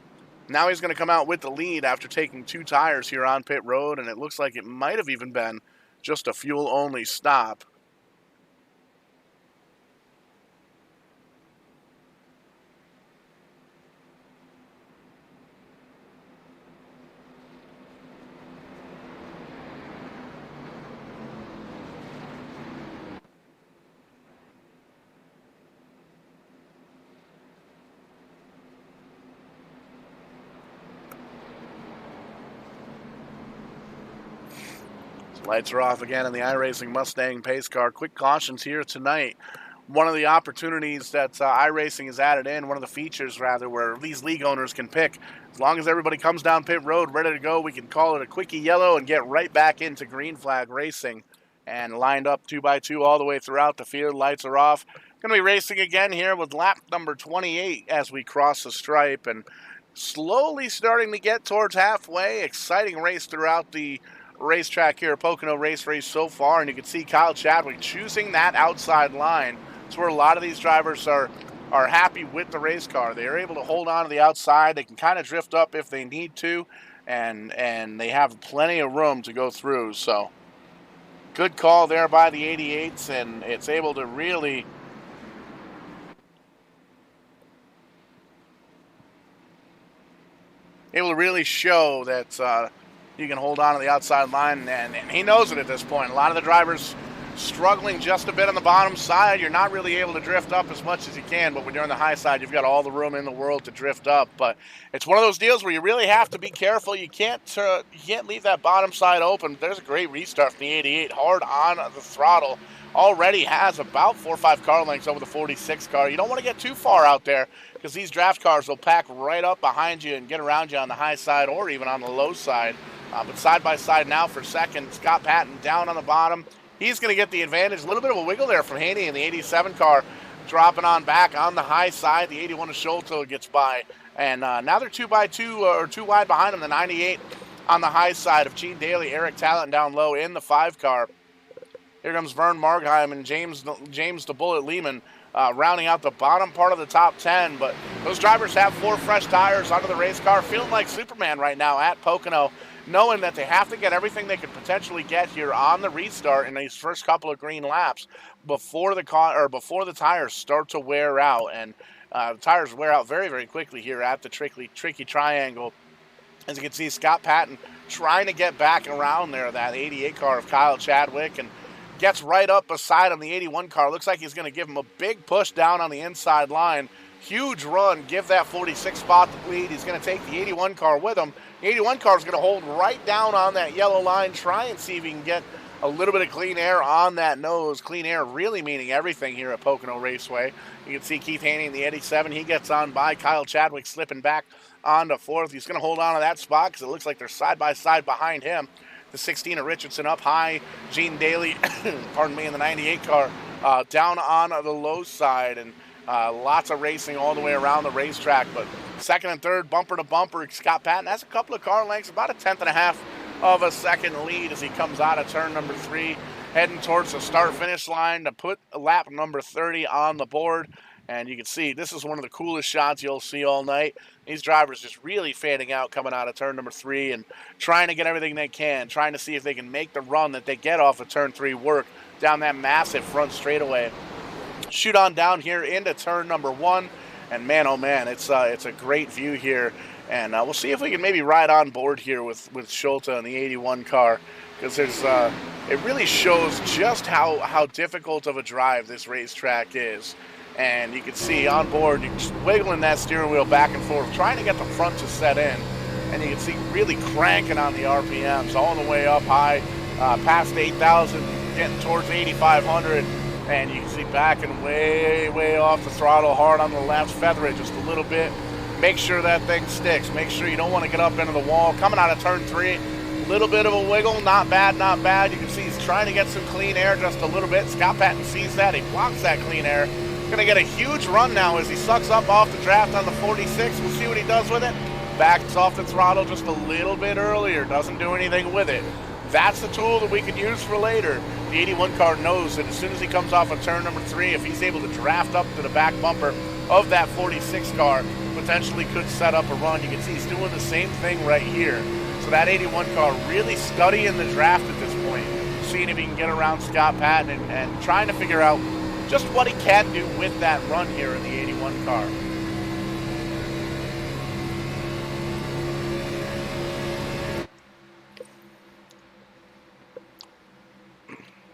now he's going to come out with the lead after taking 2 tires here on pit road, and it looks like it might have even been just a fuel-only stop. Lights are off again in the iRacing Mustang pace car. Quick cautions here tonight. One of the opportunities that iRacing has added in, one of the features rather, where these league owners can pick, as long as everybody comes down pit road ready to go, we can call it a quickie yellow and get right back into green flag racing. And lined up 2x2 all the way throughout the field. Lights are off. Going to be racing again here with lap number 28 as we cross the stripe, and slowly starting to get towards halfway. Exciting race throughout the racetrack here at Pocono Race so far, and you can see Kyle Chadwick choosing that outside line. It's where a lot of these drivers are happy with the race car. They are able to hold on to the outside. They can kind of drift up if they need to, and they have plenty of room to go through. So good call there by the 88s, and it's able to really show that you can hold on to the outside line, and he knows it at this point. A lot of the drivers struggling just a bit on the bottom side. You're not really able to drift up as much as you can, but when you're on the high side, you've got all the room in the world to drift up. But it's one of those deals where you really have to be careful. You can't leave that bottom side open. There's a great restart from the 88, hard on the throttle. Already has about 4 or 5 car lengths over the 46 car. You don't want to get too far out there because these draft cars will pack right up behind you and get around you on the high side or even on the low side. But side by side now for second, Scott Patton down on the bottom. He's going to get the advantage. A little bit of a wiggle there from Haney in the 87 car, dropping on back on the high side. The 81 of Sholto gets by. And now they're 2 wide behind him. The 98 on the high side of Gene Daly, Eric Talent down low in the 5 car. Here comes Vern Margheim and James the Bullet Lehman rounding out the bottom part of the top 10. But those drivers have 4 fresh tires under the race car, feeling like Superman right now at Pocono, knowing that they have to get everything they could potentially get here on the restart in these first couple of green laps before the tires start to wear out. And the tires wear out very, very quickly here at the tricky triangle. As you can see, Scott Patton trying to get back around there, that 88 car of Kyle Chadwick, and gets right up beside him, the 81 car. Looks like he's going to give him a big push down on the inside line. Huge run, give that 46 spot the lead. He's going to take the 81 car with him. The 81 car is going to hold right down on that yellow line, try and see if he can get a little bit of clean air on that nose. Clean air really meaning everything here at Pocono Raceway. You can see Keith Haney in the 87. He gets on by Kyle Chadwick, slipping back onto 4th. He's going to hold on to that spot because it looks like they're side by side behind him. The 16 of Richardson up high. Gene Daly, pardon me, in the 98 car down on the low side. And lots of racing all the way around the racetrack. But second and third, bumper to bumper, Scott Patton has a couple of car lengths, about a 1/10.5 of a second lead as he comes out of turn number 3, heading towards the start-finish line to put lap number 30 on the board. And you can see this is one of the coolest shots you'll see all night. These drivers just really fanning out coming out of turn number 3 and trying to get everything they can, trying to see if they can make the run that they get off of turn 3 work down that massive front straightaway. Shoot on down here into turn number 1. And man, oh man, it's a great view here. And we'll see if we can maybe ride on board here with Sholto and the 81 car, because it really shows just how difficult of a drive this racetrack is. And you can see on board, you're just wiggling that steering wheel back and forth, trying to get the front to set in. And you can see really cranking on the RPMs all the way up high, past 8,000, getting towards 8,500. And you can see backing way, way off the throttle, hard on the left, feather it just a little bit. Make sure that thing sticks. Make sure you don't want to get up into the wall. Coming out of turn 3, a little bit of a wiggle, not bad, not bad. You can see he's trying to get some clean air just a little bit. Scott Patton sees that, he blocks that clean air. Going to get a huge run now as he sucks up off the draft on the 46. We'll see what he does with it. Backs off the throttle just a little bit earlier. Doesn't do anything with it. That's the tool that we can use for later. The 81 car knows that as soon as he comes off of turn number 3, if he's able to draft up to the back bumper of that 46 car, potentially could set up a run. You can see he's doing the same thing right here. So that 81 car really studying the draft at this point, seeing if he can get around Scott Patton and trying to figure out just what he can do with that run here in the 81 car.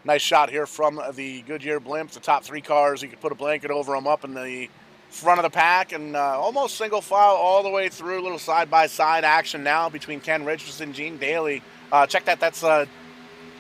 Nice shot here from the Goodyear blimp. The top 3 cars, you could put a blanket over them up in the front of the pack and almost single file all the way through. A little side-by-side action now between Ken Richardson and Gene Daly. Check that. That's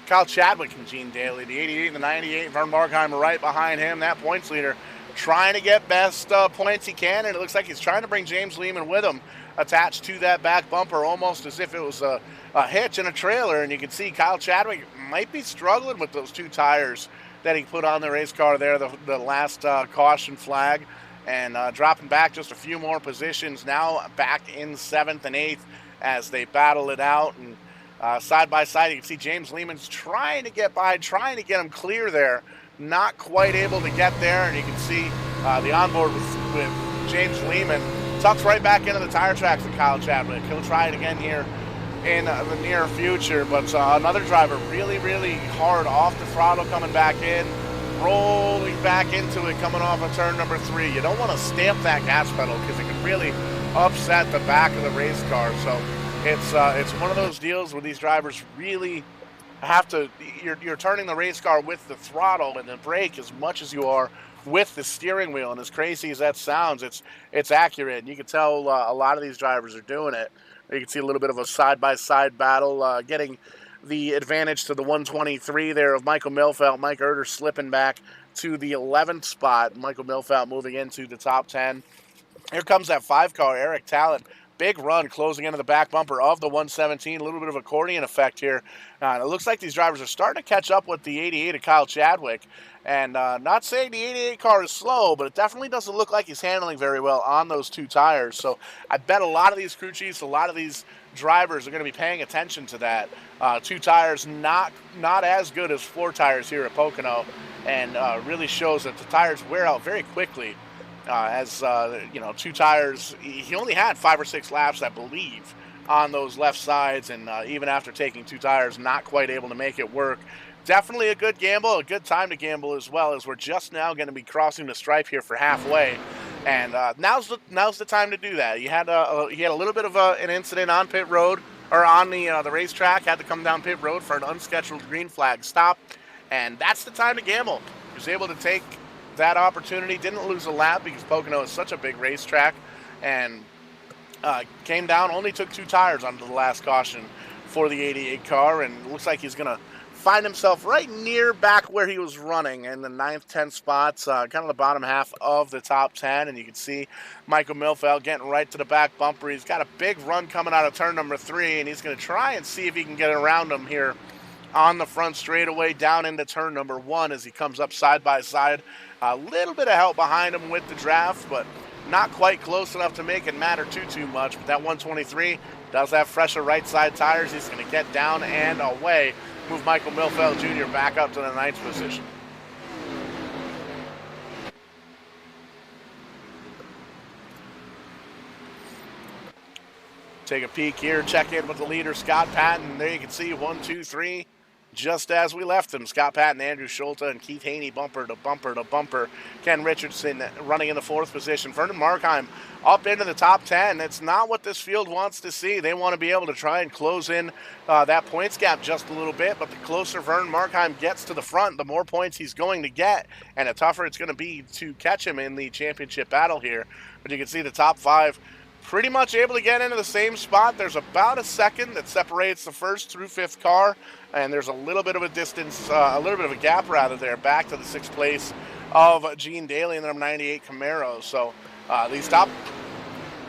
Kyle Chadwick and Gene Daly. The 88 and the 98. Vern Markheimer right behind him. That points leader trying to get best points he can, and it looks like he's trying to bring James Lehman with him attached to that back bumper, almost as if it was a hitch and a trailer. And you can see Kyle Chadwick might be struggling with those 2 tires that he put on the race car there, the last caution flag, and dropping back just a few more positions now, back in 7th and 8th as they battle it out. And Side by side, you can see James Lehman's trying to get by, trying to get him clear there. Not quite able to get there, and you can see the onboard with James Lehman tucks right back into the tire tracks of Kyle Chadwick. He'll try it again here in the near future, but another driver really, really hard off the throttle coming back in, rolling back into it, coming off of turn number 3. You don't want to stamp that gas pedal because it can really upset the back of the race car. So it's one of those deals where these drivers really have to, you're turning the race car with the throttle and the brake as much as you are with the steering wheel, and as crazy as that sounds, it's accurate, and you can tell a lot of these drivers are doing it. You can see a little bit of a side-by-side battle, getting the advantage to the 123 there of Michael Milfelt. Mike Erder slipping back to the 11th spot. Michael Milfelt moving into the top 10. Here comes that 5-car, Eric Talent. Big run closing into the back bumper of the 117. A little bit of accordion effect here. It looks like these drivers are starting to catch up with the 88 of Kyle Chadwick. And not saying the 88 car is slow, but it definitely doesn't look like he's handling very well on those 2 tires. So I bet a lot of these crew chiefs, a lot of these drivers are going to be paying attention to that. 2 tires not as good as 4 tires here at Pocono, and really shows that the tires wear out very quickly. 2 tires, he only had 5 or 6 laps, I believe, on those left sides, and even after taking 2 tires, not quite able to make it work. Definitely a good gamble, a good time to gamble as well, as we're just now going to be crossing the stripe here for halfway, and now's the time to do that. He had a little bit of an incident on pit road, or on the racetrack, had to come down pit road for an unscheduled green flag stop, and that's the time to gamble. He was able to take that opportunity, didn't lose a lap because Pocono is such a big racetrack, and came down, only took 2 tires onto the last caution for the 88 car, and it looks like he's going to find himself right near back where he was running in the 9th, 10th spots, kind of the bottom half of the top 10, and you can see Michael Milfeld getting right to the back bumper. He's got a big run coming out of turn number 3, and he's going to try and see if he can get around him here on the front straightaway down into turn number 1 as he comes up side by side. A little bit of help behind him with the draft, but not quite close enough to make it matter too much. But that 123 does have fresher right side tires. He's going to get down and away, move Michael Milfeld Jr. back up to the 9th position. Take a peek here, check in with the leader, Scott Patton. There you can see 1, 2, 3. Just as we left them, Scott Patton, Andrew Schulte, and Keith Haney bumper to bumper to bumper. Ken Richardson running in the 4th position. Vernon Markheim up into the top 10. It's not what this field wants to see. They want to be able to try and close in that points gap just a little bit, but the closer Vernon Markheim gets to the front, the more points he's going to get, and the tougher it's going to be to catch him in the championship battle here. But you can see the top 5 pretty much able to get into the same spot. There's about a second that separates the 1st through 5th car, and there's a little bit of a distance, a little bit of a gap rather there, back to the 6th place of Gene Daly in the number 98 Camaro. So these top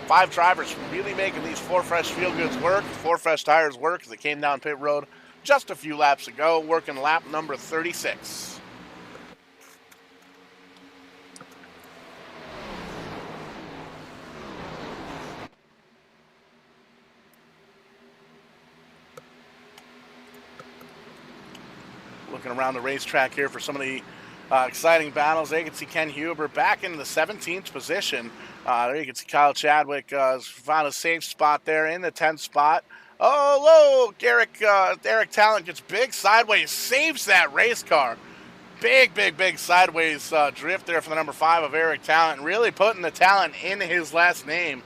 5 drivers really making these 4 Fresh Field Goods work, 4 Fresh tires work, as they came down pit road just a few laps ago, working lap number 36. Looking around the racetrack here for some of the exciting battles. There you can see Ken Huber back in the 17th position. There you can see Kyle Chadwick found a safe spot there in the 10th spot. Oh, low! Eric Talent gets big sideways, saves that race car. Big sideways drift there for the number 5 of Eric Talent, really putting the talent in his last name.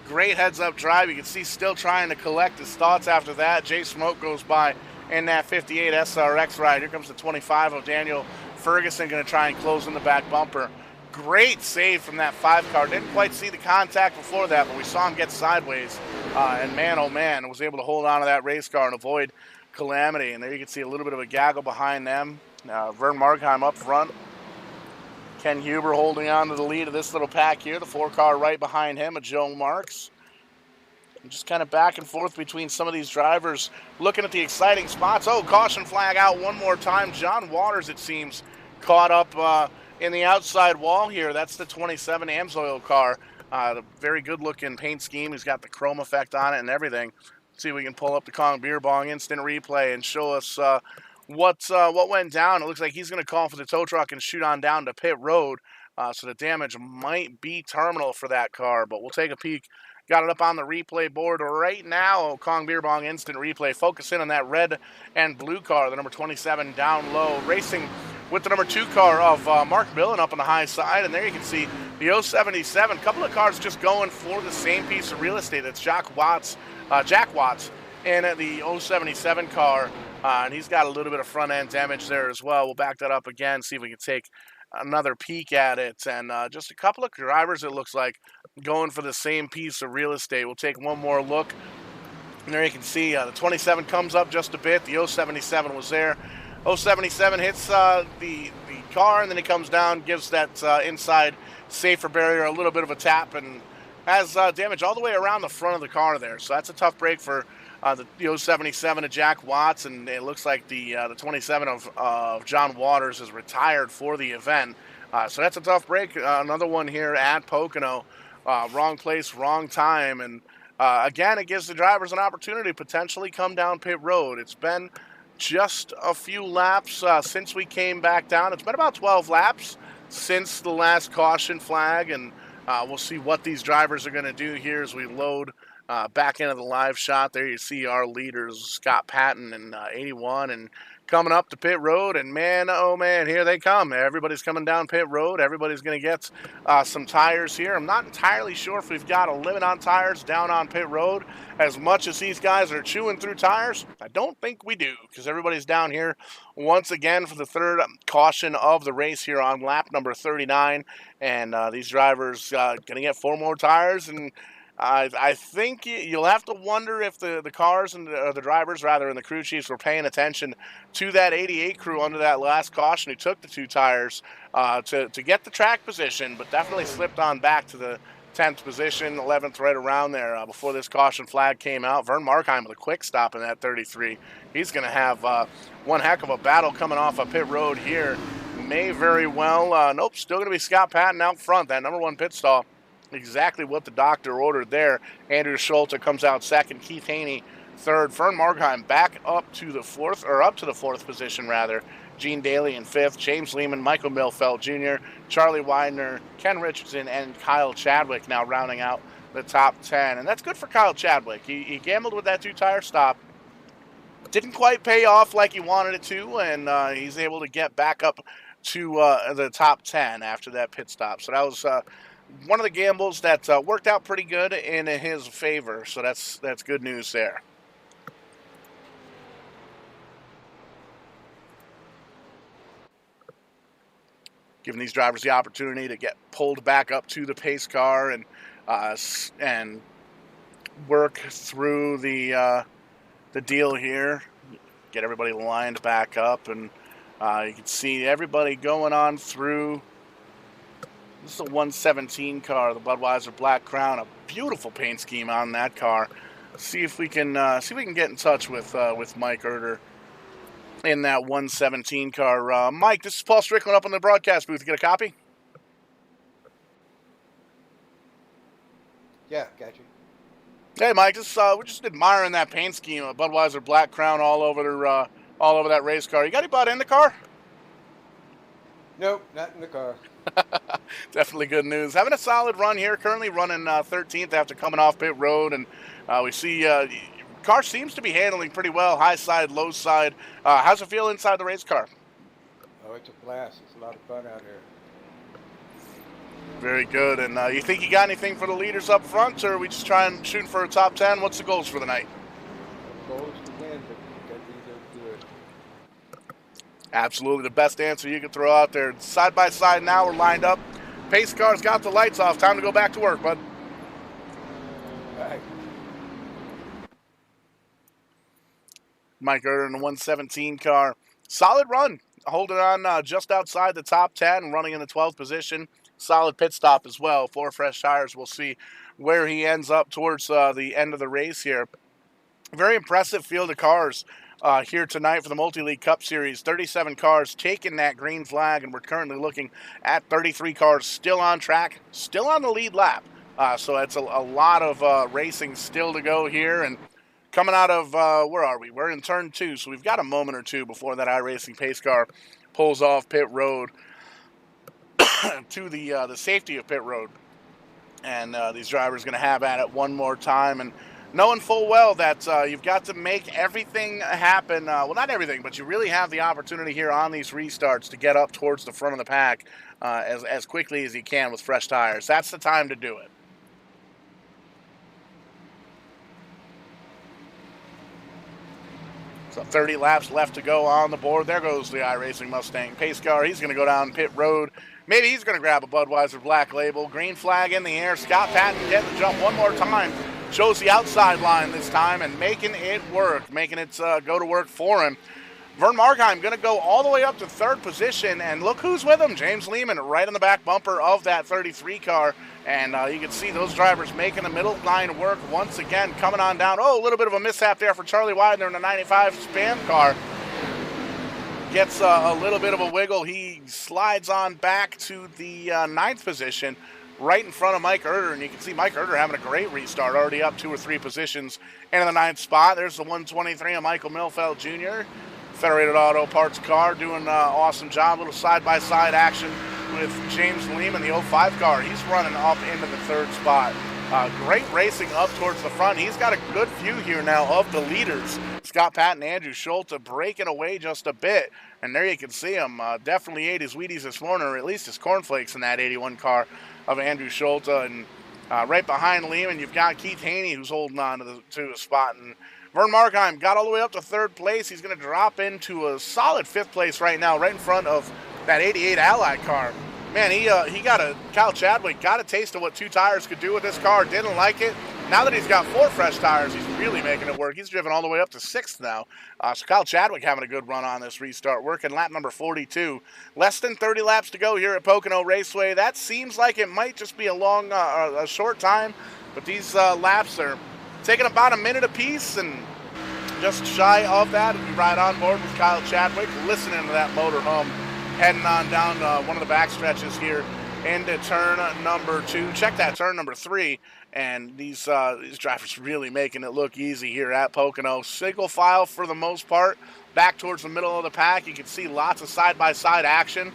Great heads-up drive. You can see still trying to collect his thoughts after that. Jay Smoke goes by in that 58 SRX ride. Here comes the 25 of Daniel Ferguson, going to try and close in the back bumper. Great save from that 5 car. Didn't quite see the contact before that, but we saw him get sideways. And man, oh man, was able to hold on to that race car and avoid calamity. And there you can see a little bit of a gaggle behind them. Vern Markheim up front. Ken Huber holding on to the lead of this little pack here. The 4 car right behind him, a Joe Marks. And just kind of back and forth between some of these drivers, looking at the exciting spots. Oh, caution flag out one more time. John Waters, it seems, caught up in the outside wall here. That's the 27 Amsoil car. The very good-looking paint scheme. He's got the chrome effect on it and everything. See if we can pull up the Kong Beer Bong instant replay and show us what went down. It looks like he's going to call for the tow truck and shoot on down to pit road. So the damage might be terminal for that car, but we'll take a peek. Got it up on the replay board right now. Kong Beer Bong instant replay. Focus in on that red and blue car, the number 27 down low, racing with the number 2 car of Mark Millen up on the high side. And there you can see the 077. A couple of cars just going for the same piece of real estate. It's Jack Watts in the 077 car. And he's got a little bit of front end damage there as well. We'll back that up again, see if we can take another peek at it. And just a couple of drivers, it looks like, going for the same piece of real estate. We'll take one more look. And there you can see the 27 comes up just a bit. The 077 was there. 077 hits the car, and then it comes down, gives that inside safer barrier a little bit of a tap, and has damage all the way around the front of the car there. So that's a tough break for the 077 of Jack Watts, and it looks like the 27 of John Waters is retired for the event. So that's a tough break. Another one here at Pocono. Wrong place, wrong time, and again, it gives the drivers an opportunity to potentially come down pit road. It's been just a few laps since we came back down. It's been about 12 laps since the last caution flag, and we'll see what these drivers are going to do here as we load back into the live shot. There you see our leaders, Scott Patton and 81, and coming up to pit road, and man, oh man, here they come. Everybody's coming down pit road. Everybody's going to get some tires here. I'm not entirely sure if we've got a limit on tires down on pit road. As much as these guys are chewing through tires, I don't think we do, because everybody's down here once again for the third caution of the race here on lap number 39, and these drivers going to get 4 more tires, and I think you'll have to wonder if the cars and the drivers, rather, and the crew chiefs were paying attention to that 88 crew under that last caution who took the 2 tires to get the track position, but definitely slipped on back to the 10th position, 11th, right around there before this caution flag came out. Vern Markheim with a quick stop in that 33. He's going to have one heck of a battle coming off of pit road here. May very well, nope, still going to be Scott Patton out front, that number 1 pit stall. Exactly what the doctor ordered there. Andrew Schulte comes out second. Keith Haney third. Vern Markheim back up to the fourth position rather. Gene Daly in 5th. James Lehman, Michael Milfeld Jr., Charlie Widener, Ken Richardson, and Kyle Chadwick now rounding out the top 10. And that's good for Kyle Chadwick. He gambled with that 2-tire stop. Didn't quite pay off like he wanted it to, and he's able to get back up to the top 10 after that pit stop. So that was one of the gambles that worked out pretty good in his favor. So that's good news there. Giving these drivers the opportunity to get pulled back up to the pace car and work through the deal here. Get everybody lined back up, and you can see everybody going on through. This is a 117 car, the Budweiser Black Crown. A beautiful paint scheme on that car. See if we can get in touch with Mike Erder in that 117 car. Mike, this is Paul Strickland up on the broadcast booth. You get a copy? Yeah, got you. Hey, Mike, we're just admiring that paint scheme, a Budweiser Black Crown all over that race car. You got anybody in the car? Nope, not in the car. Definitely good news. Having a solid run here. Currently running 13th after coming off pit road, and we see car seems to be handling pretty well. High side, low side. How's it feel inside the race car? Oh, it's a blast. It's a lot of fun out here. Very good. And you think you got anything for the leaders up front, or are we just trying shooting for a top 10? What's the goals for the night? The goal is to win, but you got to be there to do it. Absolutely the best answer you could throw out there. Side by side now, we're lined up. Pace car's got the lights off. Time to go back to work, bud. All right. Mike Erder in the 117 car. Solid run. Holding on just outside the top 10, running in the 12th position. Solid pit stop as well. 4 fresh tires. We'll see where he ends up towards the end of the race here. Very impressive field of cars here tonight for the Multi-League Cup Series. 37 cars taking that green flag, and we're currently looking at 33 cars still on track, still on the lead lap. So it's a lot of racing still to go here, and coming out of, where are we? We're in turn 2, so we've got a moment or two before that iRacing pace car pulls off pit road to the safety of pit road. And these drivers going to have at it one more time, and knowing full well that you've got to make everything happen. Well, not everything, but you really have the opportunity here on these restarts to get up towards the front of the pack as quickly as you can with fresh tires. That's the time to do it. So 30 laps left to go on the board. There goes the iRacing Mustang pace car. He's going to go down pit road. Maybe he's going to grab a Budweiser Black Label. Green flag in the air. Scott Patton getting the jump one more time. Shows the outside line this time and making it work, making it go to work for him. Vern Markheim going to go all the way up to third position, and look who's with him. James Lehman right on the back bumper of that 33 car, and you can see those drivers making the middle line work once again, coming on down. Oh, a little bit of a mishap there for Charlie Widener in the 95 Spam car. Gets a little bit of a wiggle. He slides on back to the 9th position, right in front of Mike Erder, and you can see Mike Erder having a great restart, already up 2 or 3 positions into the 9th spot. There's the 123 of Michael Milfeld Jr., Federated Auto Parts car, doing an awesome job. A little side-by-side action with James Lehman, the 05 car. He's running up into the 3rd spot. Great racing up towards the front. He's got a good view here now of the leaders. Scott Patton, Andrew Schulte breaking away just a bit. And there you can see him. Definitely ate his Wheaties this morning, or at least his cornflakes in that 81 car of Andrew Schulte. And right behind Lehman, you've got Keith Haney, who's holding on to a spot. And Vern Markheim got all the way up to 3rd place. He's going to drop into a solid 5th place right now, right in front of that 88 Allied car. Man, Kyle Chadwick got a taste of what 2 tires could do with this car, didn't like it. Now that he's got 4 fresh tires, he's really making it work. He's driven all the way up to 6th now. So Kyle Chadwick having a good run on this restart, working lap number 42. Less than 30 laps to go here at Pocono Raceway. That seems like it might just be a short time, but these laps are taking about a minute apiece, and just shy of that, we ride on board with Kyle Chadwick, listening to that motor hum, heading on down one of the back stretches here into turn number 2. Check that, turn number 3. And these drivers really making it look easy here at Pocono. Single file for the most part, back towards the middle of the pack. You can see lots of side-by-side action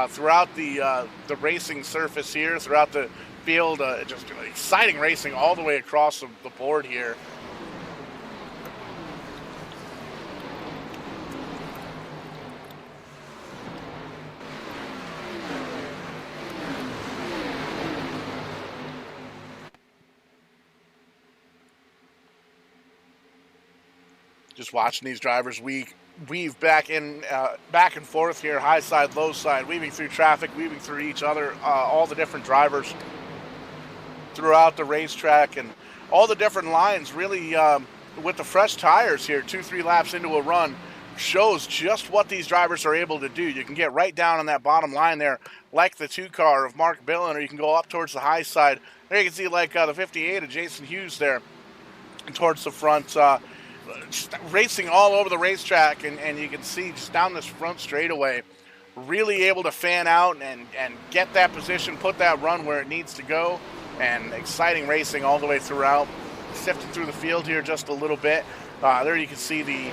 throughout the racing surface here, throughout the field. Just exciting racing all the way across the board here. Just watching these drivers weave back and forth here, high side, low side, weaving through traffic, weaving through each other, all the different drivers throughout the racetrack, and all the different lines really with the fresh tires here, 2-3 laps into a run, shows just what these drivers are able to do. You can get right down on that bottom line there, like the 2 car of Mark Billen, or you can go up towards the high side. There you can see like the 58 of Jason Hughes there towards the front, just racing all over the racetrack, and you can see just down this front straightaway, really able to fan out and get that position, put that run where it needs to go, and exciting racing all the way throughout. Sifting through the field here just a little bit. There you can see the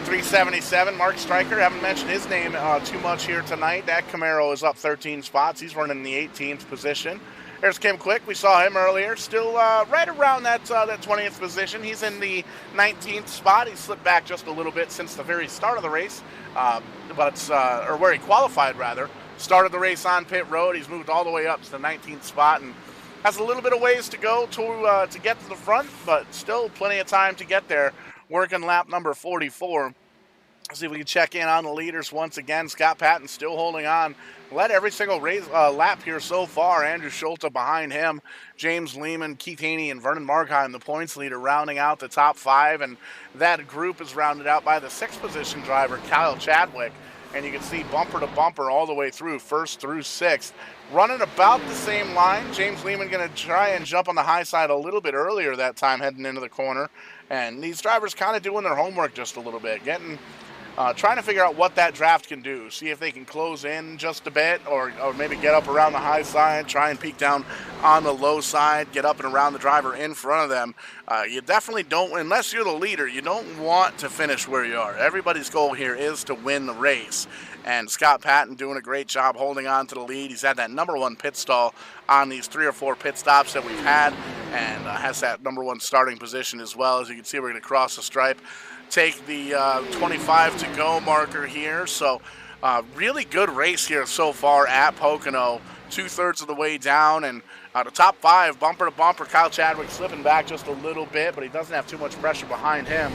377, Mark Stryker. Haven't mentioned his name too much here tonight. That Camaro is up 13 spots. He's running in the 18th position. There's Kim Quick. We saw him earlier. Still right around that 20th position. He's in the 19th spot. He slipped back just a little bit since the very start of the race, or where he qualified, rather. Started the race on pit road. He's moved all the way up to the 19th spot and has a little bit of ways to go to get to the front, but still plenty of time to get there. Working lap number 44. See if we can check in on the leaders once again. Scott Patton still holding on. Led every single lap here so far. Andrew Schulte behind him. James Lehman, Keith Haney, and Vernon Markheim, the points leader, rounding out the top 5. And that group is rounded out by the 6th position driver, Kyle Chadwick. And you can see bumper to bumper all the way through, 1st through 6th. Running about the same line. James Lehman going to try and jump on the high side a little bit earlier that time, heading into the corner. And these drivers kind of doing their homework just a little bit, trying to figure out what that draft can do. See if they can close in just a bit, or maybe get up around the high side, try and peek down on the low side, get up and around the driver in front of them. You definitely don't, unless you're the leader, you don't want to finish where you are. Everybody's goal here is to win the race. And Scott Patton doing a great job holding on to the lead. He's had that #1 pit stall on these 3 or 4 pit stops that we've had, and has that #1 starting position as well. As you can see, we're going to cross the stripe, take the 25 to go marker here. So really good race here so far at Pocono, 2/3 of the way down, and the top 5, bumper to bumper. Kyle Chadwick slipping back just a little bit, but he doesn't have too much pressure behind him.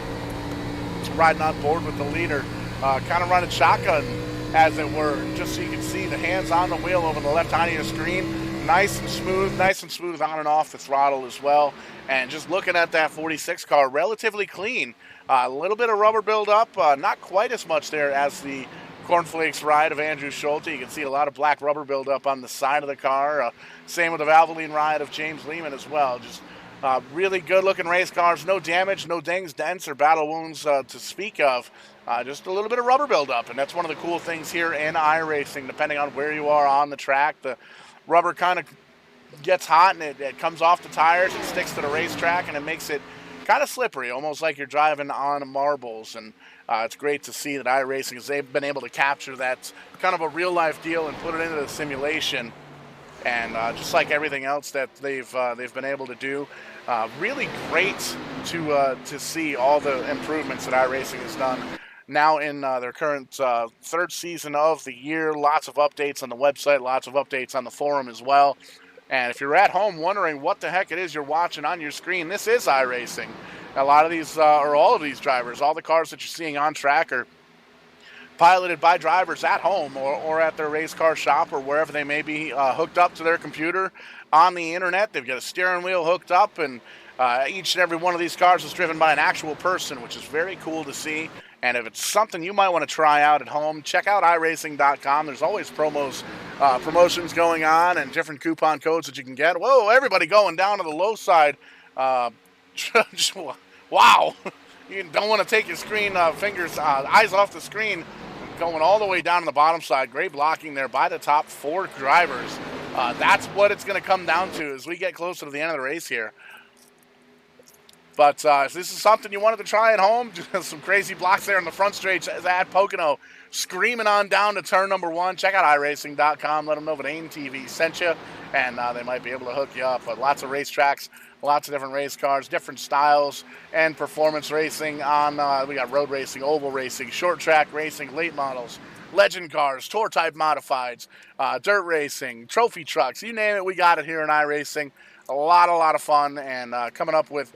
Riding on board with the leader, kind of running shotgun, as it were, just so you can see the hands on the wheel over the left side of your screen. Nice and smooth on and off the throttle as well. And just looking at that 46 car, relatively clean. A little bit of rubber buildup, not quite as much there as the Cornflakes ride of Andrew Schulte. You can see a lot of black rubber buildup on the side of the car. Same with the Valvoline ride of James Lehman as well. Just really good looking race cars. No damage, no dings, dents, or battle wounds to speak of. Just a little bit of rubber buildup, and that's one of the cool things here in iRacing. Depending on where you are on the track, the rubber kind of gets hot and it comes off the tires and sticks to the racetrack, and it makes it kind of slippery, almost like you're driving on marbles. And it's great to see that iRacing has been able to capture that kind of a real life deal and put it into the simulation. And just like everything else that they've been able to do, really great to see all the improvements that iRacing has done. Now in their current 3rd season of the year, lots of updates on the website, lots of updates on the forum as well. And if you're at home wondering what the heck it is you're watching on your screen, this is iRacing. A lot of these, or all of these drivers, all the cars that you're seeing on track are piloted by drivers at home or at their race car shop or wherever they may be, hooked up to their computer on the internet. They've got a steering wheel hooked up, and each and every one of these cars is driven by an actual person, which is very cool to see. And if it's something you might want to try out at home, check out iRacing.com. There's always promotions going on and different coupon codes that you can get. Whoa, everybody going down to the low side. Wow. You don't want to take your screen eyes off the screen. Going all the way down to the bottom side. Great blocking there by the top 4 drivers. That's what it's going to come down to as we get closer to the end of the race here. But if this is something you wanted to try at home, some crazy blocks there in the front straight at Pocono, screaming on down to turn #1. Check out iRacing.com. Let them know that AIM TV sent you, and they might be able to hook you up. But lots of racetracks, lots of different race cars, different styles, and performance racing on, we got road racing, oval racing, short track racing, late models, legend cars, tour type modifieds, dirt racing, trophy trucks, you name it, we got it here in iRacing. A lot of fun, and coming up with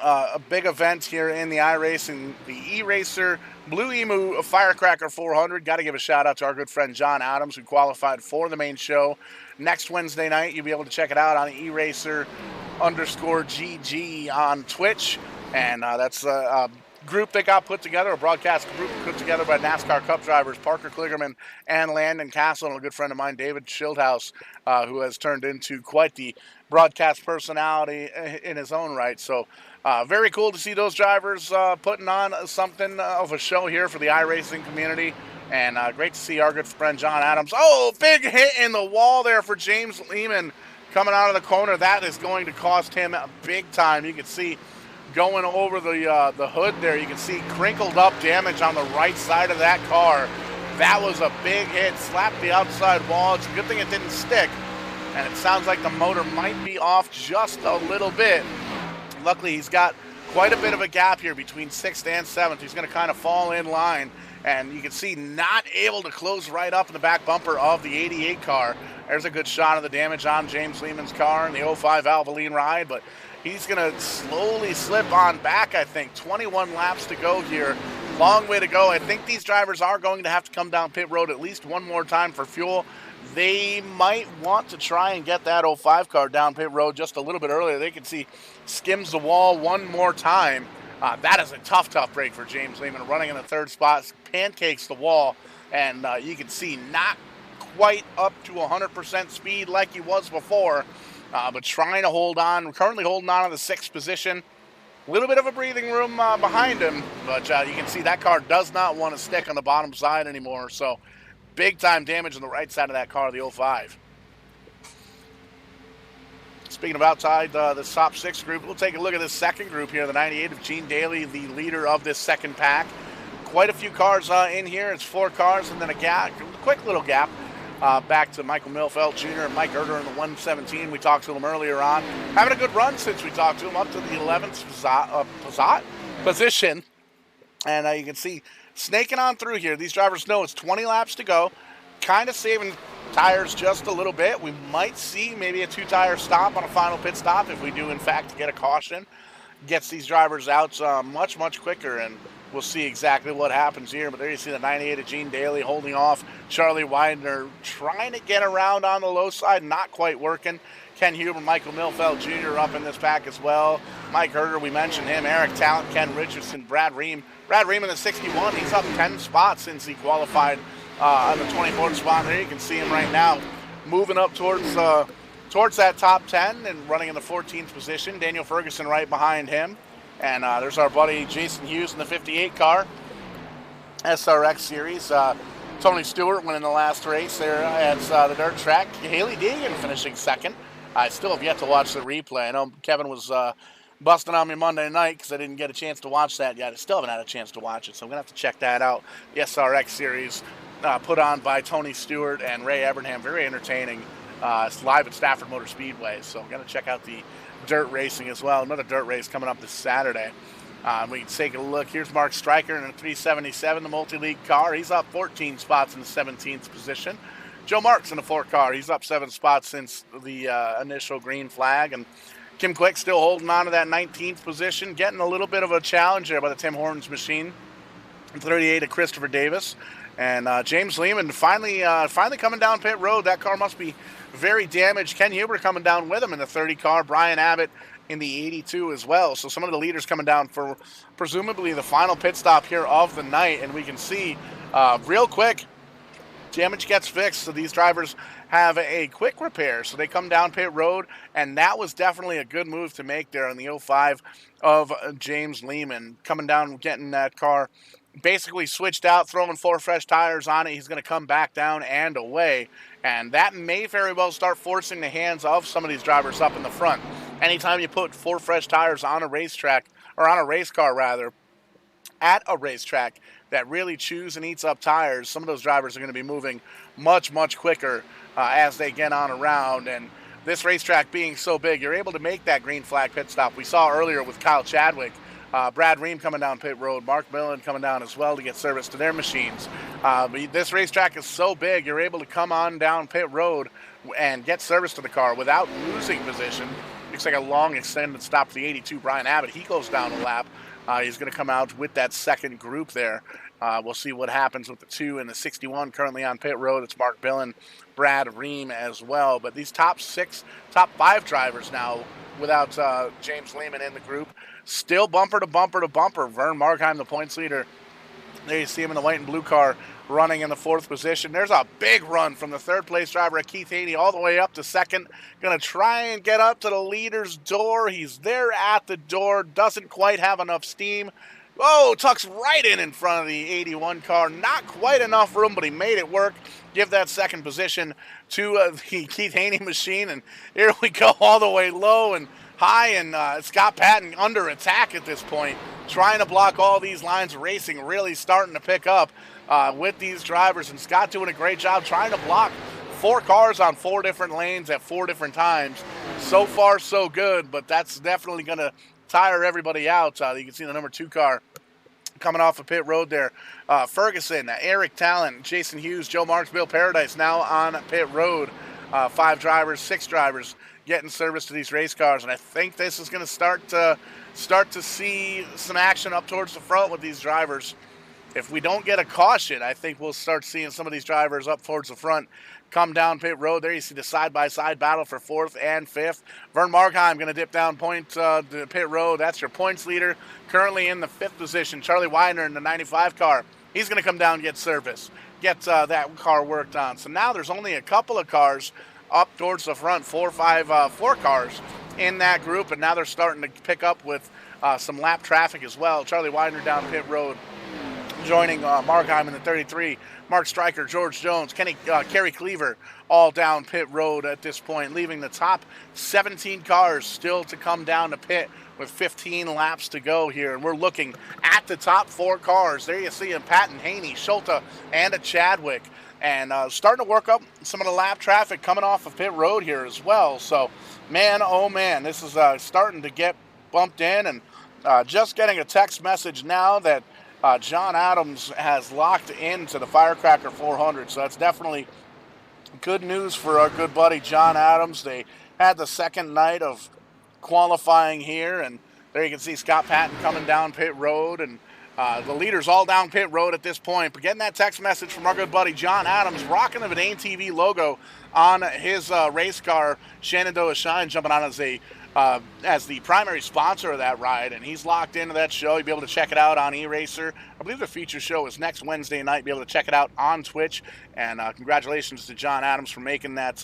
a big event here in the iRacing, the E-Racer Blue Emu Firecracker 400. Got to give a shout out to our good friend John Adams, who qualified for the main show. Next Wednesday night, you'll be able to check it out on E-Racer_GG on Twitch. And that's a group that got put together, a broadcast group put together by NASCAR Cup drivers Parker Kligerman and Landon Castle, and a good friend of mine, David Schildhaus, who has turned into quite the broadcast personality in his own right. So very cool to see those drivers putting on something of a show here for the iRacing community. And great to see our good friend John Adams. Oh, big hit in the wall there for James Lehman coming out of the corner. That is going to cost him big time. You can see going over the hood there, you can see crinkled up damage on the right side of that car. That was a big hit, slapped the outside wall. It's a good thing it didn't stick. And it sounds like the motor might be off just a little bit. Luckily, he's got quite a bit of a gap here between 6th and 7th. He's going to kind of fall in line. And you can see not able to close right up in the back bumper of the 88 car. There's a good shot of the damage on James Lehman's car in the 05 Valvoline ride. But he's going to slowly slip on back, I think. 21 laps to go here. Long way to go. I think these drivers are going to have to come down pit road at least one more time for fuel. They might want to try and get that 05 car down pit road just a little bit earlier. They can see skims the wall one more time. That is a tough break for James Lehman. Running in the 3rd spot, pancakes the wall, and you can see not quite up to 100% speed like he was before, but trying to hold on. Currently holding on to the 6th position. A little bit of a breathing room behind him, but you can see that car does not want to stick on the bottom side anymore. So big time damage on the right side of that car, the 05. Speaking of outside this top 6 group, we'll take a look at this second group here, the 98 of Gene Daly, the leader of this second pack. Quite a few cars in here. It's 4 cars and then a quick little gap back to Michael Milfeld Jr. and Mike Erder in the 117. We talked to him earlier on. Having a good run since we talked to him, up to the 11th position. And you can see snaking on through here. These drivers know it's 20 laps to go. Kind of saving tires just a little bit. We might see maybe a 2-tire stop on a final pit stop if we do, in fact, get a caution. Gets these drivers out much, much quicker, and we'll see exactly what happens here. But there you see the 98 of Gene Daly holding off. Charlie Widener trying to get around on the low side, not quite working. Ken Huber, Michael Milfeld Jr. up in this pack as well. Mike Herder, we mentioned him. Eric Talent, Ken Richardson, Brad Ream. Brad Ream in the 61, he's up 10 spots since he qualified on the 24th spot. There you can see him right now moving up towards that top 10 and running in the 14th position. Daniel Ferguson right behind him. And there's our buddy Jason Hughes in the 58 car, SRX series. Tony Stewart winning the last race there at the dirt track. Haley Deegan finishing second. I still have yet to watch the replay. I know Kevin was busting on me Monday night because I didn't get a chance to watch that yet. I still haven't had a chance to watch it, so I'm going to have to check that out. The SRX series put on by Tony Stewart and Ray Evernham. Very entertaining. It's live at Stafford Motor Speedway, so I'm going to check out the dirt racing as well. Another dirt race coming up this Saturday. We can take a look. Here's Mark Stryker in a 377, the multi-league car. He's up 14 spots in the 17th position. Joe Marks in a 4 car. He's up 7 spots since the initial green flag. And Kim Quick still holding on to that 19th position, getting a little bit of a challenge there by the Tim Hortons machine. 38 of Christopher Davis. And James Lehman finally coming down pit road. That car must be very damaged. Ken Huber coming down with him in the 30 car. Brian Abbott in the 82 as well. So some of the leaders coming down for presumably the final pit stop here of the night. And we can see real quick, damage gets fixed. So these drivers have a quick repair. So they come down pit road. And that was definitely a good move to make there on the 05 of James Lehman. Coming down, getting that car basically switched out, throwing 4 fresh tires on it. He's going to come back down and away. And that may very well start forcing the hands of some of these drivers up in the front. Anytime you put 4 fresh tires on a racetrack, or on a race car rather, at a racetrack that really chews and eats up tires, some of those drivers are going to be moving much, much quicker as they get on around. And this racetrack being so big, you're able to make that green flag pit stop. We saw earlier with Kyle Chadwick, Brad Ream coming down pit road, Mark Millen coming down as well to get service to their machines. But this racetrack is so big, you're able to come on down pit road and get service to the car without losing position. Looks like a long extended stop for the 82, Brian Abbott. He goes down a lap. He's going to come out with that second group there. We'll see what happens with the 2 and the 61 currently on pit road. It's Mark Billen, Brad Ream as well. But these top 5 drivers now without James Lehman in the group, still bumper to bumper to bumper. Vern Markheim, the points leader. There you see him in the white and blue car running in the 4th position. There's a big run from the 3rd place driver, Keith Haney, all the way up to 2nd. Going to try and get up to the leader's door. He's there at the door. Doesn't quite have enough steam. Oh, tucks right in front of the 81 car. Not quite enough room, but he made it work. Give that 2nd position to the Keith Haney machine. And here we go all the way low and high. And Scott Patton under attack at this point, trying to block all these lines. Racing really starting to pick up with these drivers. And Scott doing a great job trying to block 4 cars on 4 different lanes at 4 different times. So far, so good, but that's definitely going to tire everybody out. You can see the number 2 car coming off of pit road there. Ferguson, Eric Talent, Jason Hughes, Joe Marks, Bill Paradise now on pit road. 5 drivers, 6 drivers getting service to these race cars. And I think this is going to start to see some action up towards the front with these drivers. If we don't get a caution, I think we'll start seeing some of these drivers up towards the front come down pit road. There you see the side-by-side battle for 4th and 5th. Vern Markheim going to dip down the pit road. That's your points leader. Currently in the 5th position. Charlie Widener in the 95 car. He's going to come down and get service. Get that car worked on. So now there's only a couple of cars up towards the front. 4 cars in that group. And now they're starting to pick up with some lap traffic as well. Charlie Widener down pit road joining Markheim in the 33, Mark Stryker, George Jones, Kerry Cleaver, all down pit road at this point, leaving the top 17 cars still to come down to pit with 15 laps to go here. And we're looking at the top 4 cars. There you see them, Patton, Haney, Schulte, and a Chadwick. And starting to work up some of the lap traffic coming off of pit road here as well. So, man, oh man, this is starting to get bumped in. And just getting a text message now that John Adams has locked into the Firecracker 400. So that's definitely good news for our good buddy John Adams. They had the second night of qualifying here, and there you can see Scott Patton coming down pit road, and the leaders all down pit road at this point. But getting that text message from our good buddy John Adams, rocking the Verdane TV logo on his race car, Shenandoah Shine, jumping on as the primary sponsor of that ride, and he's locked into that show. You'll be able to check it out on eRacer. I believe the feature show is next Wednesday night. Be able to check it out on Twitch. And congratulations to John Adams for making that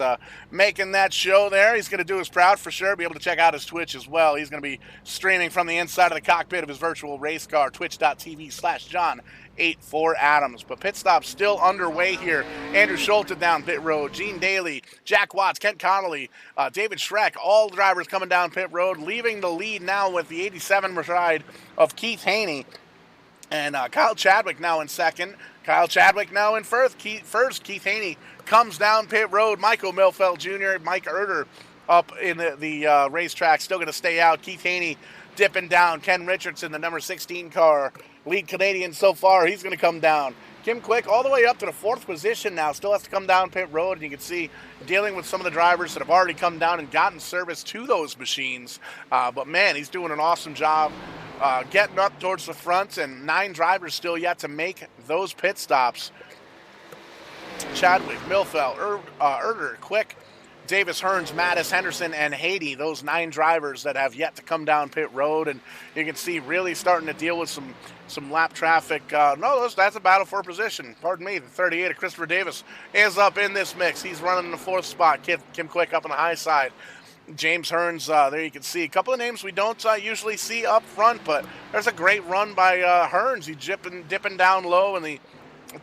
show there. He's going to do us proud for sure. Be able to check out his Twitch as well. He's going to be streaming from the inside of the cockpit of his virtual race car, twitch.tv/John84Adams. But pit stop still underway here. Andrew Schulte down pit road, Gene Daly, Jack Watts, Kent Connolly, David Schreck, all drivers coming down pit road, leaving the lead now with the 87 ride of Keith Haney. And Kyle Chadwick now in second. Kyle Chadwick now in first. Keith Haney comes down pit road. Michael Milfeld Jr., Mike Erder up in the racetrack, still going to stay out. Keith Haney dipping down. Ken Richardson, the number 16 car, lead Canadian so far. He's going to come down. Kim Quick all the way up to the 4th position now. Still has to come down pit road, and you can see dealing with some of the drivers that have already come down and gotten service to those machines. But, man, he's doing an awesome job getting up towards the front, and 9 drivers still yet to make those pit stops. Chadwick, Milfeld, Erder, Quick, Davis, Hearns, Mattis, Henderson, and Haiti, those 9 drivers that have yet to come down pit road. And you can see really starting to deal with some lap traffic. That's a battle for position. Pardon me, the 38 of Christopher Davis is up in this mix. He's running in the 4th spot. Kim Quick up on the high side. James Hearns, there you can see a couple of names we don't usually see up front, but there's a great run by Hearns. He's dipping down low in the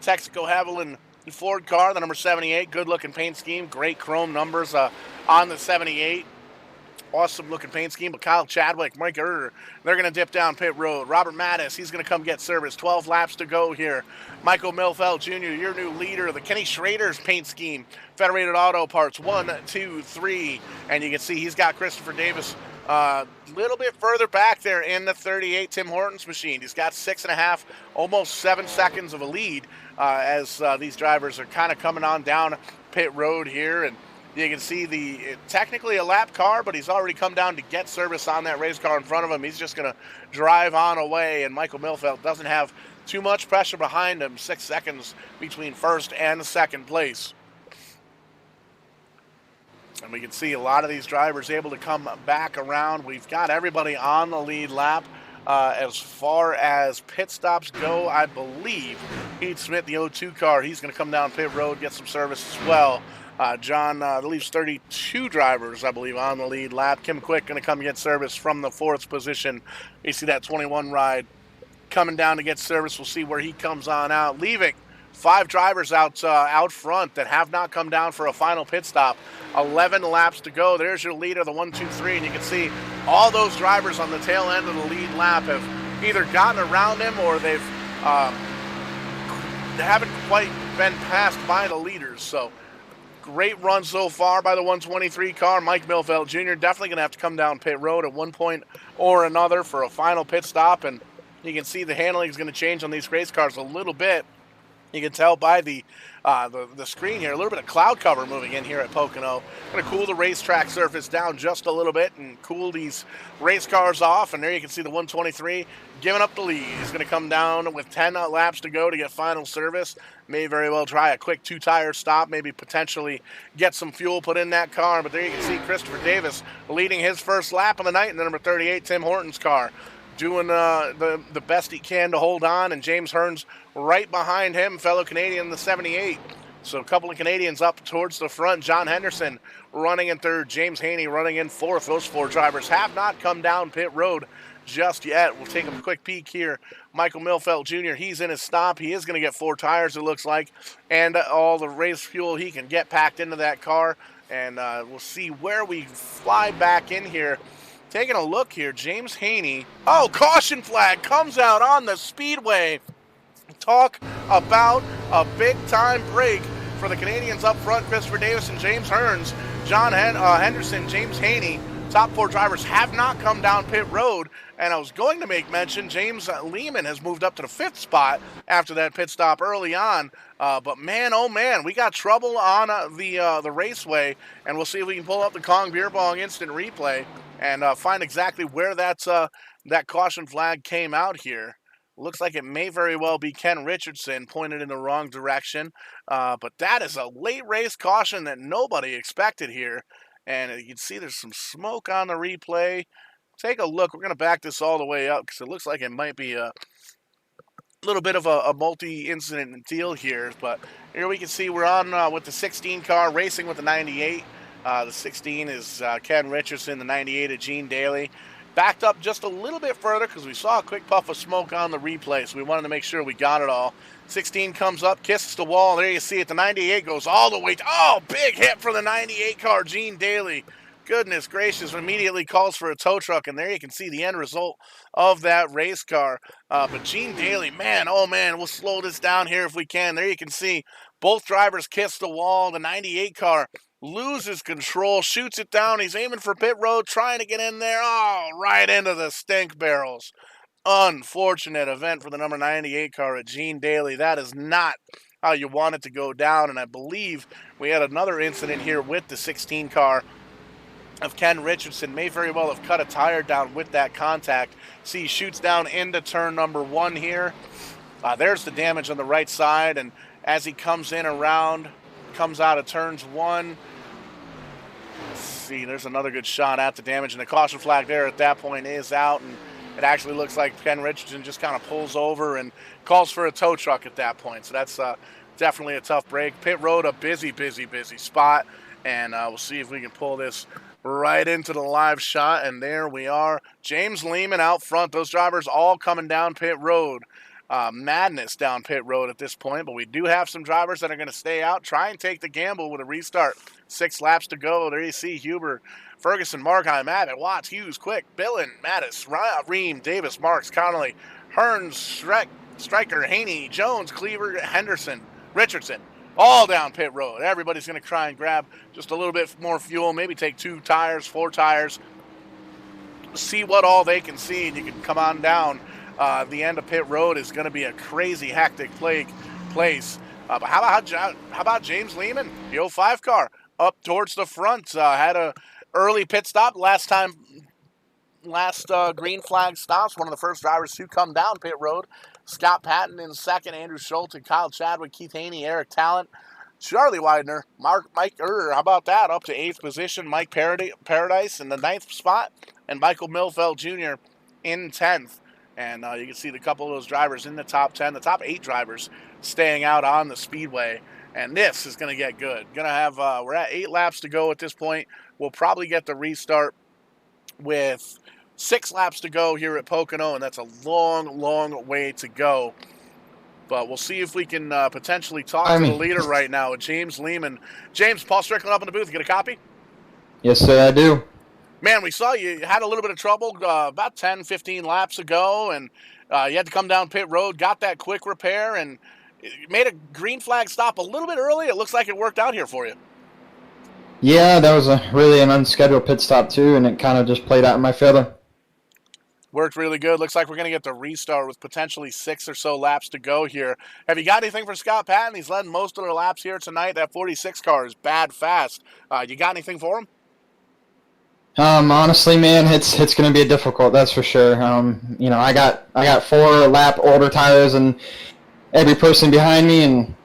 Texaco Haviland Ford car, the number 78. Good-looking paint scheme, great chrome numbers on the 78. Awesome-looking paint scheme. But Kyle Chadwick, Mike Erder, they're going to dip down pit road. Robert Mattis, he's going to come get service. 12 laps to go here. Michael Milfeld Jr., your new leader. The Kenny Schrader's paint scheme. Federated Auto Parts, 1, 2, 3. And you can see he's got Christopher Davis a little bit further back there in the 38 Tim Hortons machine. He's got 6.5, almost 7 seconds of a lead as these drivers are kind of coming on down pit road here. And you can see technically a lap car, but he's already come down to get service on that race car in front of him. He's just going to drive on away, and Michael Milfeld doesn't have too much pressure behind him. 6 seconds between first and second place. And we can see a lot of these drivers able to come back around. We've got everybody on the lead lap. As far as pit stops go, I believe Pete Smith, the 02 car, he's going to come down pit road, get some service as well. John leaves 32 drivers, I believe, on the lead lap. Kim Quick going to come get service from the 4th position. You see that 21 ride coming down to get service. We'll see where he comes on out, leaving 5 drivers out front that have not come down for a final pit stop. 11 laps to go. There's your leader, the 1, 2, 3, and you can see all those drivers on the tail end of the lead lap have either gotten around him or they haven't quite been passed by the leaders. So great run so far by the 123 car. Mike Milfeld Jr. definitely going to have to come down pit road at one point or another for a final pit stop, and you can see the handling is going to change on these race cars a little bit. You can tell by the screen here, a little bit of cloud cover moving in here at Pocono. Going to cool the racetrack surface down just a little bit and cool these race cars off. And there you can see the 123 giving up the lead. He's going to come down with 10 laps to go to get final service. May very well try a quick 2-tire stop, maybe potentially get some fuel put in that car. But there you can see Christopher Davis leading his first lap of the night in the number 38 Tim Hortons car, doing the best he can to hold on, and James Hearns right behind him, fellow Canadian, the 78. So a couple of Canadians up towards the front. John Henderson running in 3rd, James Haney running in 4th. Those 4 drivers have not come down pit road just yet. We'll take a quick peek here. Michael Milfeld Jr., he's in his stop. He is going to get 4 tires, it looks like, and all the race fuel he can get packed into that car. And we'll see where we fly back in here. Taking a look here, James Haney. Oh, caution flag comes out on the speedway. Talk about a big-time break for the Canadians up front. Christopher Davis and James Hearns, John Henderson, James Haney. Top 4 drivers have not come down pit road. And I was going to make mention, James Lehman has moved up to the 5th spot after that pit stop early on. But man, oh man, we got trouble on the raceway. And we'll see if we can pull up the Kong Beer Bong instant replay and find exactly where that caution flag came out here. Looks like it may very well be Ken Richardson pointed in the wrong direction. But that is a late race caution that nobody expected here. And you can see there's some smoke on the replay. Take a look. We're going to back this all the way up because it looks like it might be a little bit of a multi-incident deal here. But here we can see we're on with the 16 car racing with the 98. The 16 is Ken Richardson, the 98 is Gene Daly. Backed up just a little bit further because we saw a quick puff of smoke on the replay, so we wanted to make sure we got it all. 16 comes up, kisses the wall, and there you see it. The 98 goes all the way. Oh, big hit for the 98 car, Gene Daly. Goodness gracious, immediately calls for a tow truck, and there you can see the end result of that race car. But Gene Daly, man, oh man, we'll slow this down here if we can. There you can see both drivers kiss the wall. The 98 car loses control, shoots it down. He's aiming for pit road, trying to get in there. Oh, right into the stink barrels. Unfortunate event for the number 98 car at Gene Daly. That is not how you want it to go down. And I believe we had another incident here with the 16 car of Ken Richardson. May very well have cut a tire down with that contact. See, he shoots down into turn number 1 here. There's the damage on the right side. And as he comes in around, comes out of turns 1. Let's see, there's another good shot at the damage, and the caution flag there at that point is out, and it actually looks like Ken Richardson just kind of pulls over and calls for a tow truck at that point. So that's definitely a tough break. Pit road, a busy spot, and we'll see if we can pull this right into the live shot, and there we are. James Lehman out front. Those drivers all coming down pit road. Madness down pit road at this point, but we do have some drivers that are going to stay out, try and take the gamble with a restart. 6 laps to go. There you see Huber, Ferguson, Markheim, Abbott, Watts, Hughes, Quick, Billen, Mattis, Ream, Davis, Marks, Connolly, Hearns, Stryker, Haney, Jones, Cleaver, Henderson, Richardson, all down pit road. Everybody's going to try and grab just a little bit more fuel, maybe take 2 tires, 4 tires, see what all they can see, and you can come on down. The end of pit road is going to be a crazy, hectic place. But how about James Lehman, the 05 car, up towards the front? Had a early pit stop last green flag stops. One of the first drivers to come down pit road. Scott Patton in second, Andrew Schultz, Kyle Chadwick, Keith Haney, Eric Talent, Charlie Widener, Mike how about that? Up to 8th position. Mike Paradise in the 9th spot, and Michael Milfeld Jr. in 10th. And you can see the couple of those drivers in the top 10, the top 8 drivers staying out on the speedway. And this is going to get good. Going to have, we're at 8 laps to go at this point. We'll probably get the restart with 6 laps to go here at Pocono, and that's a long way to go. But we'll see if we can potentially talk to the leader right now, James Lehman. James, Paul Strickland up in the booth. You get a copy? Yes, sir, I do. Man, we saw you had a little bit of trouble about 10, 15 laps ago, and you had to come down pit road, got that quick repair, and made a green flag stop a little bit early. It looks like it worked out here for you. Yeah, that was really an unscheduled pit stop, too, and it kind of just played out in my favor. Worked really good. Looks like we're going to get the restart with potentially 6 or so laps to go here. Have you got anything for Scott Patton? He's led most of their laps here tonight. That 46 car is bad fast. You got anything for him? Honestly, man, it's going to be difficult. That's for sure. I got 4 lap older tires and every person behind me and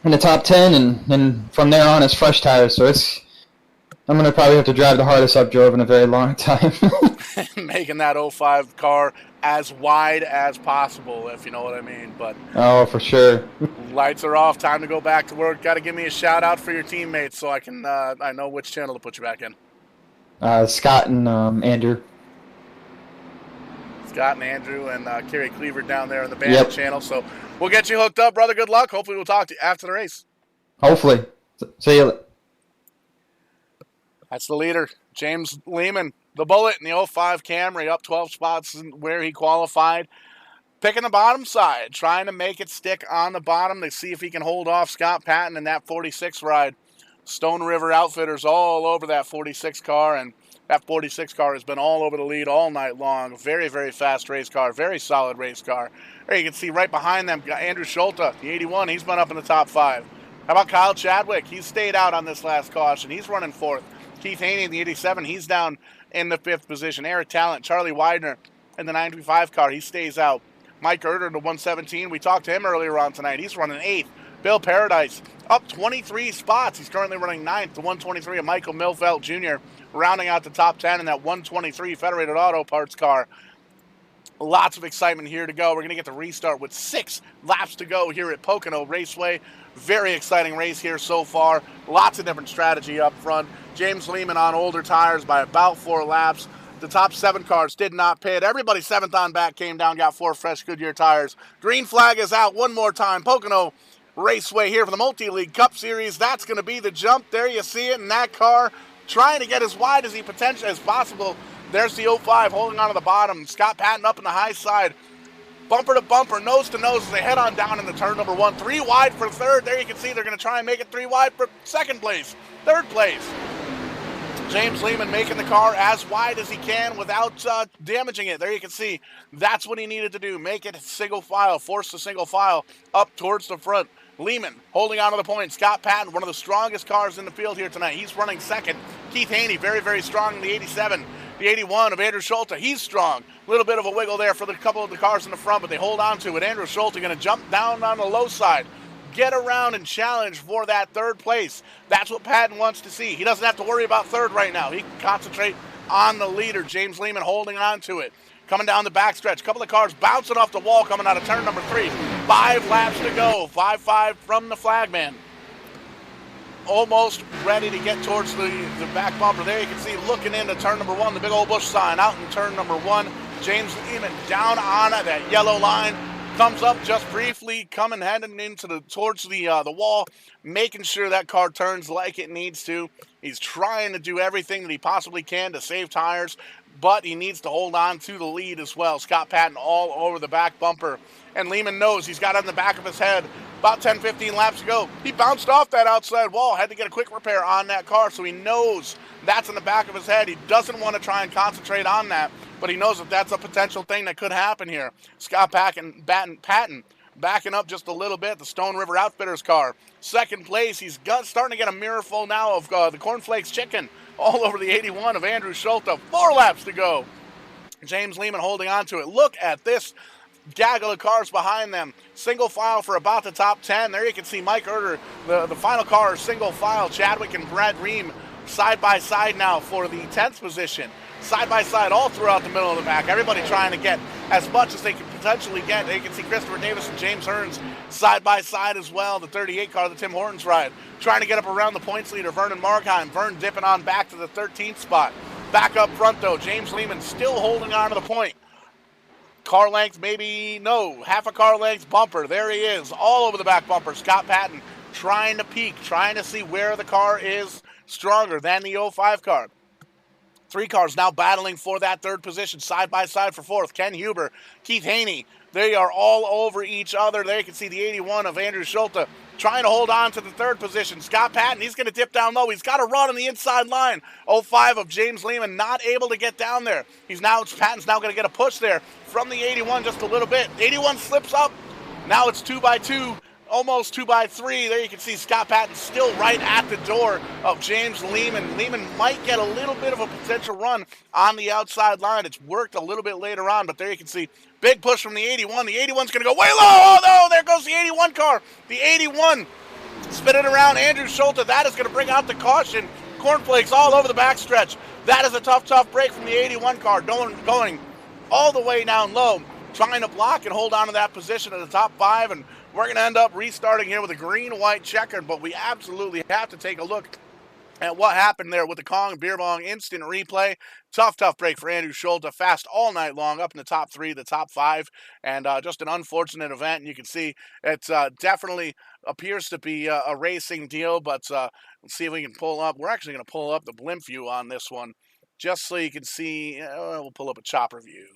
in the top 10, and from there on it's fresh tires. So I'm going to probably have to drive the hardest I've drove in a very long time. Making that 05 car as wide as possible, if you know what I mean. But oh, for sure. Lights are off. Time to go back to work. Got to give me a shout out for your teammates so I can I know which channel to put you back in. Scott and Andrew. Scott and Andrew and Kerry Cleaver down there in the Bandit channel. So we'll get you hooked up, brother. Good luck. Hopefully we'll talk to you after the race. Hopefully. See you. That's the leader, James Lehman, the Bullet in the 05 Camry, up 12 spots where he qualified. Picking the bottom side, trying to make it stick on the bottom to see if he can hold off Scott Patton in that 46 ride. Stone River Outfitters all over that 46 car, and that 46 car has been all over the lead all night long. Very, very fast race car, very solid race car. There you can see right behind them, Andrew Schulte, the 81, he's been up in the top 5. How about Kyle Chadwick? He's stayed out on this last caution. He's running 4th. Keith Haney in the 87, he's down in the 5th position. Eric Talent, Charlie Widener in the 95 car, he stays out. Mike Erder in the 117, we talked to him earlier on tonight. He's running 8th. Bill Paradise up 23 spots. He's currently running 9th. The 123 of Michael Milfelt Jr. rounding out the top 10 in that 123 Federated Auto Parts car. Lots of excitement here to go. We're going to get the restart with 6 laps to go here at Pocono Raceway. Very exciting race here so far. Lots of different strategy up front. James Lehman on older tires by about 4 laps. The top 7 cars did not pit. Everybody 7th on back came down, got 4 fresh Goodyear tires. Green flag is out one more time. Pocono Raceway here for the Multi-League Cup Series. That's going to be the jump. There you see it in that car, trying to get as wide as he potentially as possible. There's the 05 holding on to the bottom. Scott Patton up in the high side. Bumper to bumper, nose to nose as they head on down into turn number 1. 3 wide for 3rd. There you can see they're going to try and make it 3 wide for 2nd place. 3rd place. James Lehman making the car as wide as he can without damaging it. There you can see that's what he needed to do. Make it single file, force the single file up towards the front. Lehman holding on to the point. Scott Patton, one of the strongest cars in the field here tonight. He's running 2nd. Keith Haney, very, very strong in the 87. The 81 of Andrew Schulte, he's strong. A little bit of a wiggle there for the couple of the cars in the front, but they hold on to it. Andrew Schulte going to jump down on the low side, get around and challenge for that 3rd place. That's what Patton wants to see. He doesn't have to worry about 3rd right now. He can concentrate on the leader. James Lehman holding on to it. Coming down the backstretch. A couple of cars bouncing off the wall coming out of turn number 3. 5 laps to go. 5-5 from the flagman. Almost ready to get towards the back bumper. There you can see looking into turn number 1, the big old Busch sign out in turn number 1. James Lehman down on that yellow line. Comes up just briefly, heading into towards the wall, making sure that car turns like it needs to. He's trying to do everything that he possibly can to save tires, but he needs to hold on to the lead as well. Scott Patton all over the back bumper, and Lehman knows he's got it in the back of his head. About 10-15 laps to go. He bounced off that outside wall, had to get a quick repair on that car, so he knows that's in the back of his head. He doesn't want to try and concentrate on that, but he knows that that's a potential thing that could happen here. Scott Patton backing up just a little bit. The Stone River Outfitters car. 2nd place. He's starting to get a mirror full now of the Cornflakes Chicken all over the 81 of Andrew Schulte. 4 laps to go. James Lehman holding on to it. Look at this gaggle of cars behind them. Single file for about the top 10. There you can see Mike Erder, the final car, single file. Chadwick and Brad Ream side by side now for the 10th position. Side by side all throughout the middle of the pack. Everybody trying to get as much as they can potentially get. You can see Christopher Davis and James Hearns side by side as well. The 38 car, the Tim Hortons ride. Trying to get up around the points leader, Vernon Markheim. Vern dipping on back to the 13th spot. Back up front though, James Lehman still holding on to the point. Car length, maybe, no, half a car length bumper. There he is, all over the back bumper. Scott Patton trying to peek, trying to see where the car is stronger than the 05 car. 3 cars now battling for that 3rd position, side by side for 4th. Ken Huber, Keith Haney, they are all over each other. There you can see the 81 of Andrew Schulte trying to hold on to the 3rd position. Scott Patton, he's going to dip down low. He's got to run on the inside line. 05 of James Lehman not able to get down there. Patton's now going to get a push there from the 81 just a little bit. 81 slips up. Now it's 2x2. Almost 2x3. There you can see Scott Patton still right at the door of James Lehman. Lehman might get a little bit of a potential run on the outside line. It's worked a little bit later on, but there you can see big push from the 81. The 81's going to go way low. Oh, no, there goes the 81 car. The 81 spinning around Andrew Schulte. That is going to bring out the caution. Cornflakes all over the backstretch. That is a tough break from the 81 car going all the way down low, trying to block and hold on to that position at the top 5, and we're going to end up restarting here with a green-white checker, but we absolutely have to take a look And what happened there with the Kong Beer Bong instant replay? Tough break for Andrew Schulte. Fast all night long, up in the top 3, the top 5, and just an unfortunate event. And you can see it definitely appears to be a racing deal, but let's see if we can pull up. We're actually going to pull up the blimp view on this one, just so you can see. We'll pull up a chopper view.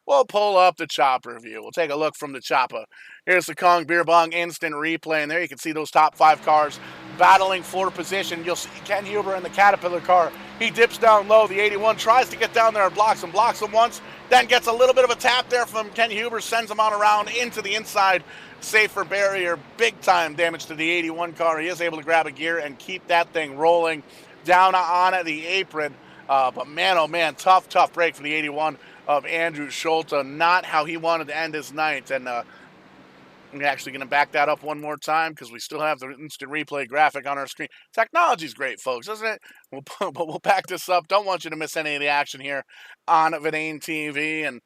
We'll pull up the chopper view. We'll take a look from the chopper. Here's the Kong Beer Bong instant replay, and there you can see those top 5 cars battling for position. You'll see Ken Huber in the Caterpillar car. He dips down low. The 81 tries to get down there and blocks him once, then gets a little bit of a tap there from Ken Huber, sends him on around into the inside. Safer barrier, big time damage to the 81 car. He is able to grab a gear and keep that thing rolling down on the apron. But man, oh man, tough break for the 81 of Andrew Schulte. Not how he wanted to end his night. And I'm actually going to back that up one more time because we still have the instant replay graphic on our screen. Technology's great, folks, isn't it? But we'll back this up. Don't want you to miss any of the action here on Vidane TV. And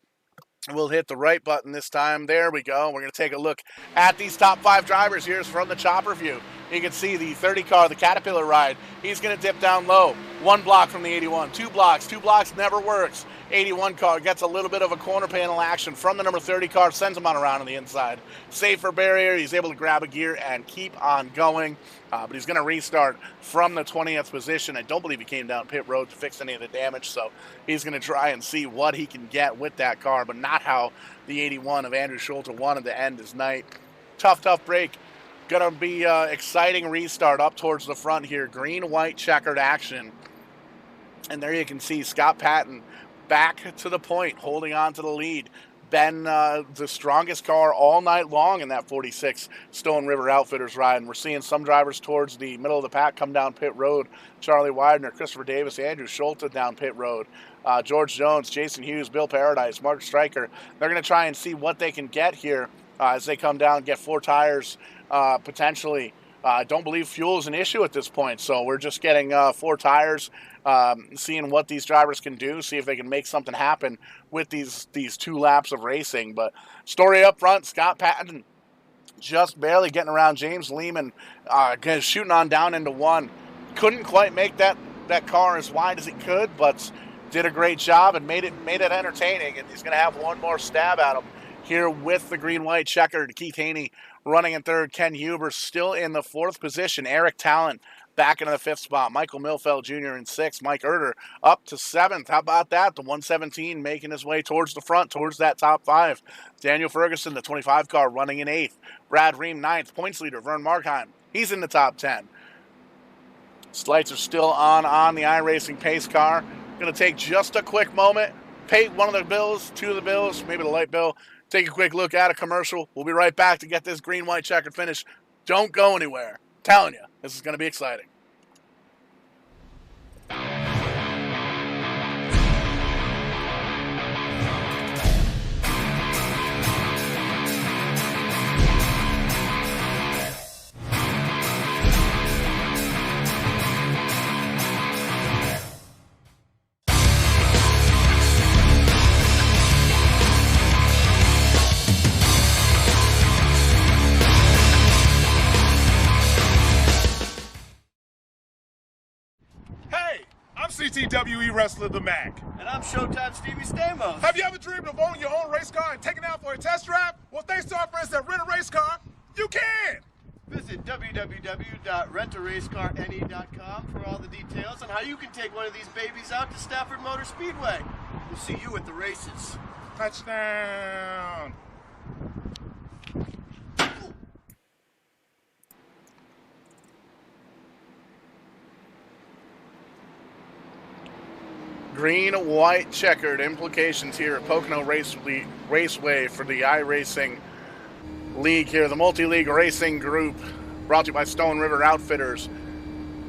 we'll hit the right button this time. There we go. We're going to take a look at these top 5 drivers here from the chopper view. You can see the 30 car, the Caterpillar ride. He's going to dip down low. 1 block from the 81. 2 blocks. 2 blocks never works. 81 car gets a little bit of a corner panel action from the number 30 car, sends him on around on the inside. Safer barrier. He's able to grab a gear and keep on going. But he's going to restart from the 20th position. I don't believe he came down pit road to fix any of the damage, so he's going to try and see what he can get with that car, but not how the 81 of Andrew Schulte wanted to end his night. Tough break. Going to be exciting restart up towards the front here. Green-white checkered action. And there you can see Scott Patton back to the point, holding on to the lead. Been the strongest car all night long in that 46 Stone River Outfitters ride. And we're seeing some drivers towards the middle of the pack come down pit road. Charlie Widener, Christopher Davis, Andrew Schulte down pit road. George Jones, Jason Hughes, Bill Paradise, Mark Stryker. They're going to try and see what they can get here as they come down and get 4 tires potentially. I don't believe fuel is an issue at this point, so we're just getting 4 tires, seeing what these drivers can do, see if they can make something happen with these 2 laps of racing. But story up front, Scott Patton just barely getting around James Lehman, shooting on down into 1. Couldn't quite make that car as wide as he could, but did a great job and made it entertaining. And he's going to have one more stab at him here with the green-white checkered. Keith Haney running in 3rd. Ken Huber still in the 4th position. Eric Talent back into the 5th spot. Michael Milfeld Jr. in 6th. Mike Erder up to 7th. How about that? The 117 making his way towards the front, towards that top 5. Daniel Ferguson, the 25 car, running in 8th. Brad Ream, 9th. Points leader, Vern Markheim. He's in the top 10. Lights are still on the iRacing pace car. Going to take just a quick moment. Pay one of the bills, 2 of the bills, maybe the light bill. Take a quick look at a commercial. We'll be right back to get this green-white checkered finish. Don't go anywhere. I'm telling you, this is going to be exciting. CTWE wrestler The Mac. And I'm Showtime Stevie Stamos. Have you ever dreamed of owning your own race car and taking it out for a test drive? Well, thanks to our friends at Rent a Race Car, you can! Visit www.rentaracecarne.com for all the details on how you can take one of these babies out to Stafford Motor Speedway. We'll see you at the races. Touchdown! Green-white checkered implications here at Pocono Raceway for the iRacing League here, the multi-league racing group brought to you by Stone River Outfitters.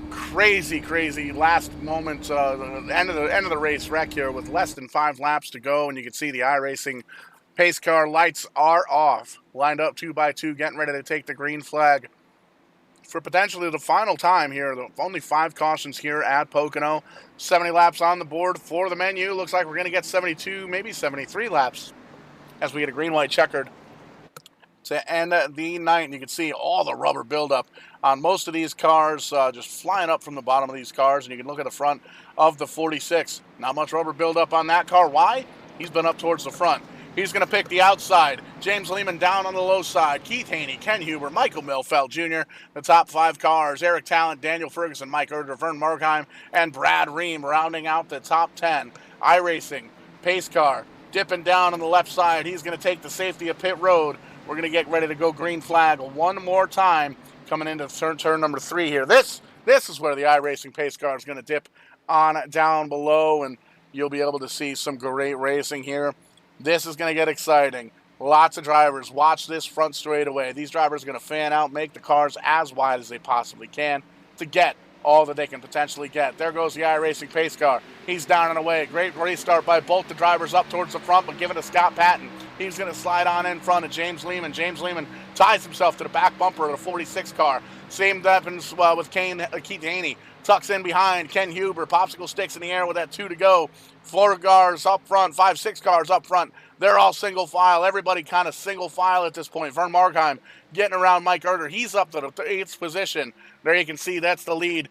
Crazy last moment, end of the race wreck here with less than 5 laps to go, and you can see the iRacing pace car lights are off, lined up 2 by 2, getting ready to take the green flag for potentially the final time here. Only 5 cautions here at Pocono. 70 laps on the board for the menu. Looks like we're going to get 72, maybe 73 laps as we get a green-white checkered to end the night. And you can see all the rubber buildup on most of these cars, just flying up from the bottom of these cars. And you can look at the front of the 46. Not much rubber buildup on that car. Why? He's been up towards the front. He's going to pick the outside. James Lehman down on the low side. Keith Haney, Ken Huber, Michael Milfeld Jr., the top 5 cars. Eric Talent, Daniel Ferguson, Mike Erder, Vern Markheim, and Brad Ream rounding out the top 10. iRacing, pace car, dipping down on the left side. He's going to take the safety of pit road. We're going to get ready to go green flag one more time coming into turn number 3 here. This is where the iRacing pace car is going to dip on down below, and you'll be able to see some great racing here. This is going to get exciting. Lots of drivers. Watch this front straightaway. These drivers are going to fan out, make the cars as wide as they possibly can to get all that they can potentially get. There goes the iRacing pace car. He's down and away. Great race start by both the drivers up towards the front, but give it to Scott Patton. He's going to slide on in front of James Lehman. James Lehman ties himself to the back bumper of the 46 car. Same happens with Keith Haney. Tucks in behind Ken Huber. Popsicle sticks in the air with that 2 to go. 4 cars up front, 5, 6 cars up front. They're all single file. Everybody kind of single file at this point. Vern Markheim getting around Mike Erder. He's up to the 8th position. There you can see that's the lead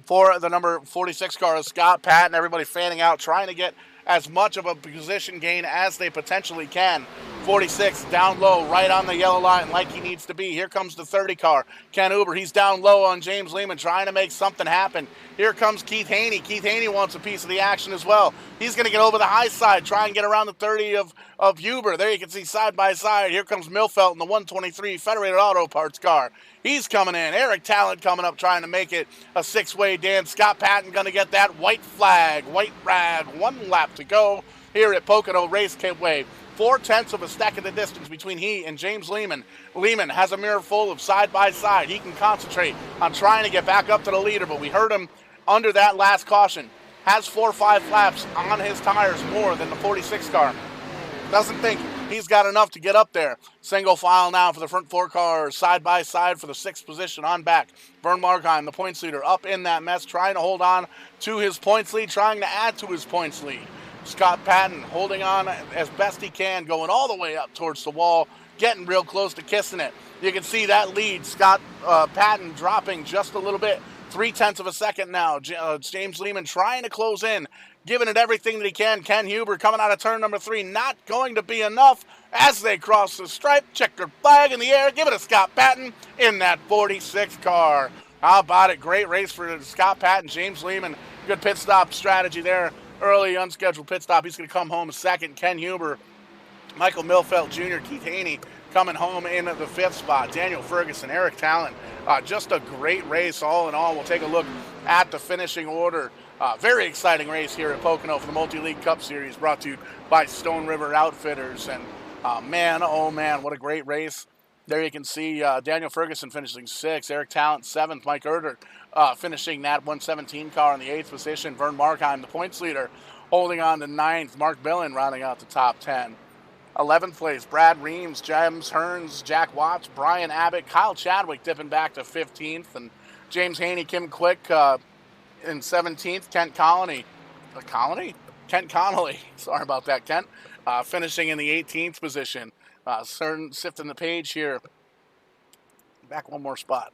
for the number 46 car. Scott Patton. Everybody fanning out, trying to get as much of a position gain as they potentially can. 46 down low, right on the yellow line like he needs to be. Here comes the 30 car. Ken Huber, he's down low on James Lehman, trying to make something happen. Here comes Keith Haney. Keith Haney wants a piece of the action as well. He's going to get over the high side, try and get around the 30 of Huber. There you can see side by side. Here comes Milfeld in the 123 Federated Auto Parts car. He's coming in. Eric Talent coming up, trying to make it a 6-way dance. Scott Patton going to get that white flag, white rag. 1 lap to go here at Pocono Raceway. 0.4 of a second the distance between he and James Lehman. Lehman has a mirror full of side by side. He can concentrate on trying to get back up to the leader, but we heard him under that last caution. Has 4 or 5 laps on his tires more than the 46 car. Doesn't think he's got enough to get up there. Single file now for the front 4 cars, side by side for the 6th position on back. Vern Markheim, the points leader, up in that mess, trying to hold on to his points lead, trying to add to his points lead. Scott Patton holding on as best he can, going all the way up towards the wall, getting real close to kissing it. You can see that lead, Scott Patton dropping just a little bit. 0.3 of a second now. James Lehman trying to close in, giving it everything that he can. Ken Huber coming out of turn number 3, not going to be enough as they cross the stripe. Checkered flag in the air. Give it to Scott Patton in that 46 car. How about it? Great race for Scott Patton. James Lehman, good pit stop strategy there. Early unscheduled pit stop. He's going to come home second. Ken Huber, Michael Milfeld Jr., Keith Haney coming home in the 5th spot. Daniel Ferguson, Eric Talent. Just a great race all in all. We'll take a look at the finishing order. Very exciting race here at Pocono for the Multi-League Cup Series, brought to you by Stone River Outfitters. And man, oh man, what a great race. There you can see Daniel Ferguson finishing 6th, Eric Talent 7th, Mike Erder finishing that 117 car in the 8th position. Vern Markheim, the points leader, holding on to 9th. Mark Billen rounding out the top 10. 11th place, Brad Reams, James Hearns, Jack Watts, Brian Abbott, Kyle Chadwick dipping back to 15th, and James Haney, Kim Quick in 17th. Kent Connolly. Kent Connolly. Sorry about that, Kent. Finishing in the 18th position. Sifting the page here. Back one more spot.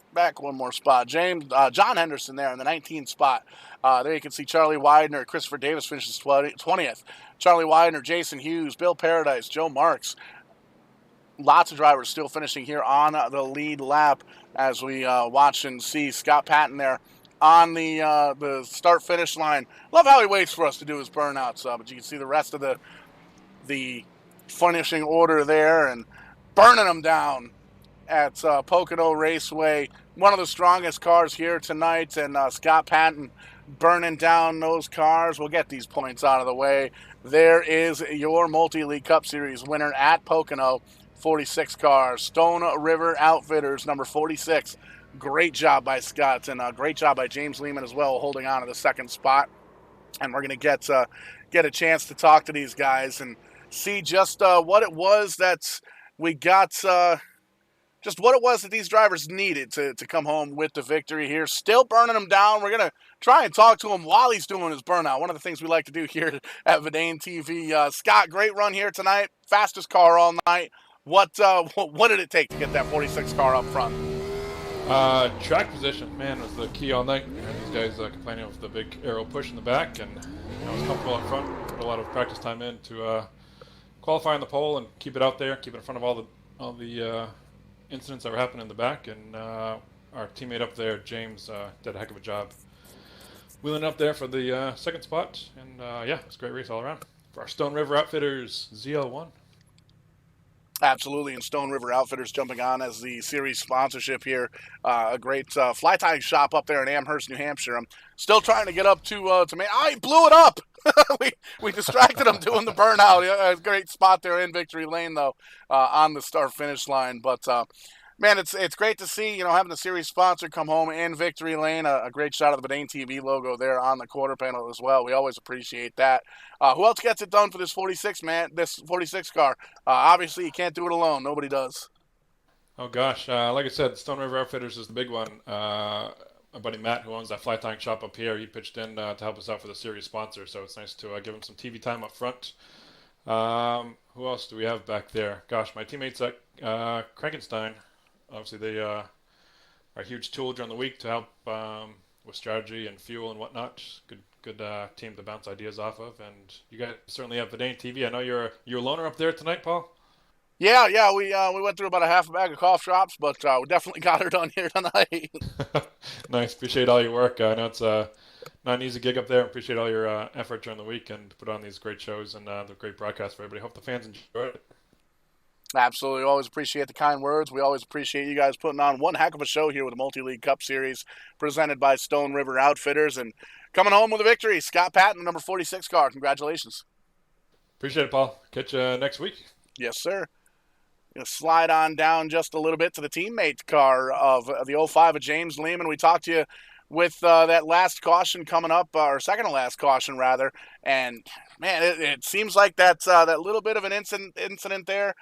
John Henderson there in the 19th spot. There you can see Charlie Widener. Christopher Davis finishes 20th. Charlie Widener, Jason Hughes, Bill Paradise, Joe Marks. Lots of drivers still finishing here on the lead lap as we watch and see Scott Patton there on the start-finish line. Love how he waits for us to do his burnouts, but you can see the rest of the finishing order there and burning them down at Pocono Raceway. One of the strongest cars here tonight, and Scott Patton burning down those cars. We'll get these points out of the way. There is your Multi-League Cup Series winner at Pocono. 46 cars, Stone River Outfitters, number 46. Great job by Scott, and great job by James Lehman as well, holding on to the 2nd spot. And we're going to get a chance to talk to these guys and see just what it was that we got, just what it was that these drivers needed to come home with the victory here. Still burning them down. We're going to try and talk to him while he's doing his burnout. One of the things we like to do here at Verdane TV. Scott, great run here tonight. Fastest car all night. What did it take to get that 46 car up front? Track position, man, was the key all night. These guys complaining of the big aero push in the back, and I was comfortable up front. Put a lot of practice time in to qualify on the pole and keep it out there, keep it in front of all the incidents that were happening in the back. And our teammate up there, James, did a heck of a job wheeling up there for the second spot. And yeah, it was a great race all around for our Stone River Outfitters ZL1. Absolutely, and Stone River Outfitters jumping on as the series sponsorship here. A great fly tying shop up there in Amherst, New Hampshire. I'm still trying to get up to Maine. I blew it up. we distracted him doing the burnout. A great spot there in Victory Lane, though, on the start finish line. But man, it's great to see, having the series sponsor come home in Victory Lane. A great shot of the Bedane TV logo there on the quarter panel as well. We always appreciate that. Who else gets it done for this 46 car? Obviously, you can't do it alone. Nobody does. Oh gosh, like I said, Stone River Outfitters is the big one. My buddy Matt, who owns that fly tying shop up here, he pitched in to help us out for the series sponsor. So it's nice to give him some TV time up front. Who else do we have back there? Gosh, my teammates at Krankenstein. Obviously, they are a huge tool during the week to help with strategy and fuel and whatnot. Good team to bounce ideas off of. And you guys certainly have Bedane TV. I know you're a loner up there tonight, Paul. Yeah, we went through about a half a bag of cough drops, but we definitely got her done here tonight. Nice. Appreciate all your work. I know it's not an easy gig up there. Appreciate all your effort during the week and to put on these great shows and the great broadcast for everybody. Hope the fans enjoy it. Absolutely. Always appreciate the kind words. We always appreciate you guys putting on one heck of a show here with the Multi-League Cup Series presented by Stone River Outfitters. And coming home with a victory, Scott Patton, the number 46 car. Congratulations. Appreciate it, Paul. Catch you next week. Yes, sir. Going to slide on down just a little bit to the teammate car of the 05 of James Lehman. We talked to you with that last caution coming up, or second to last caution, rather. And, man, it seems like that little bit of an incident there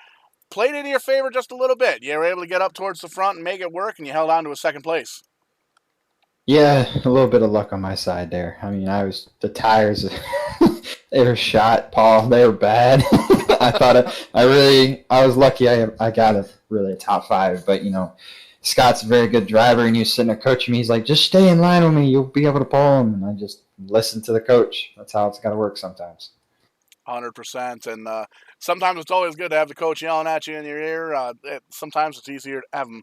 played into your favor just a little bit. You were able to get up towards the front and make it work, and you held on to a second place. Yeah, a little bit of luck on my side there. I mean, the tires, they were shot, Paul. They were bad. I was lucky I got a top 5, but, Scott's a very good driver, and he was sitting there coaching me. He's like, just stay in line with me. You'll be able to pull him. And I just listened to the coach. That's how it's got to work sometimes. 100%. And sometimes it's always good to have the coach yelling at you in your ear. Sometimes it's easier to have him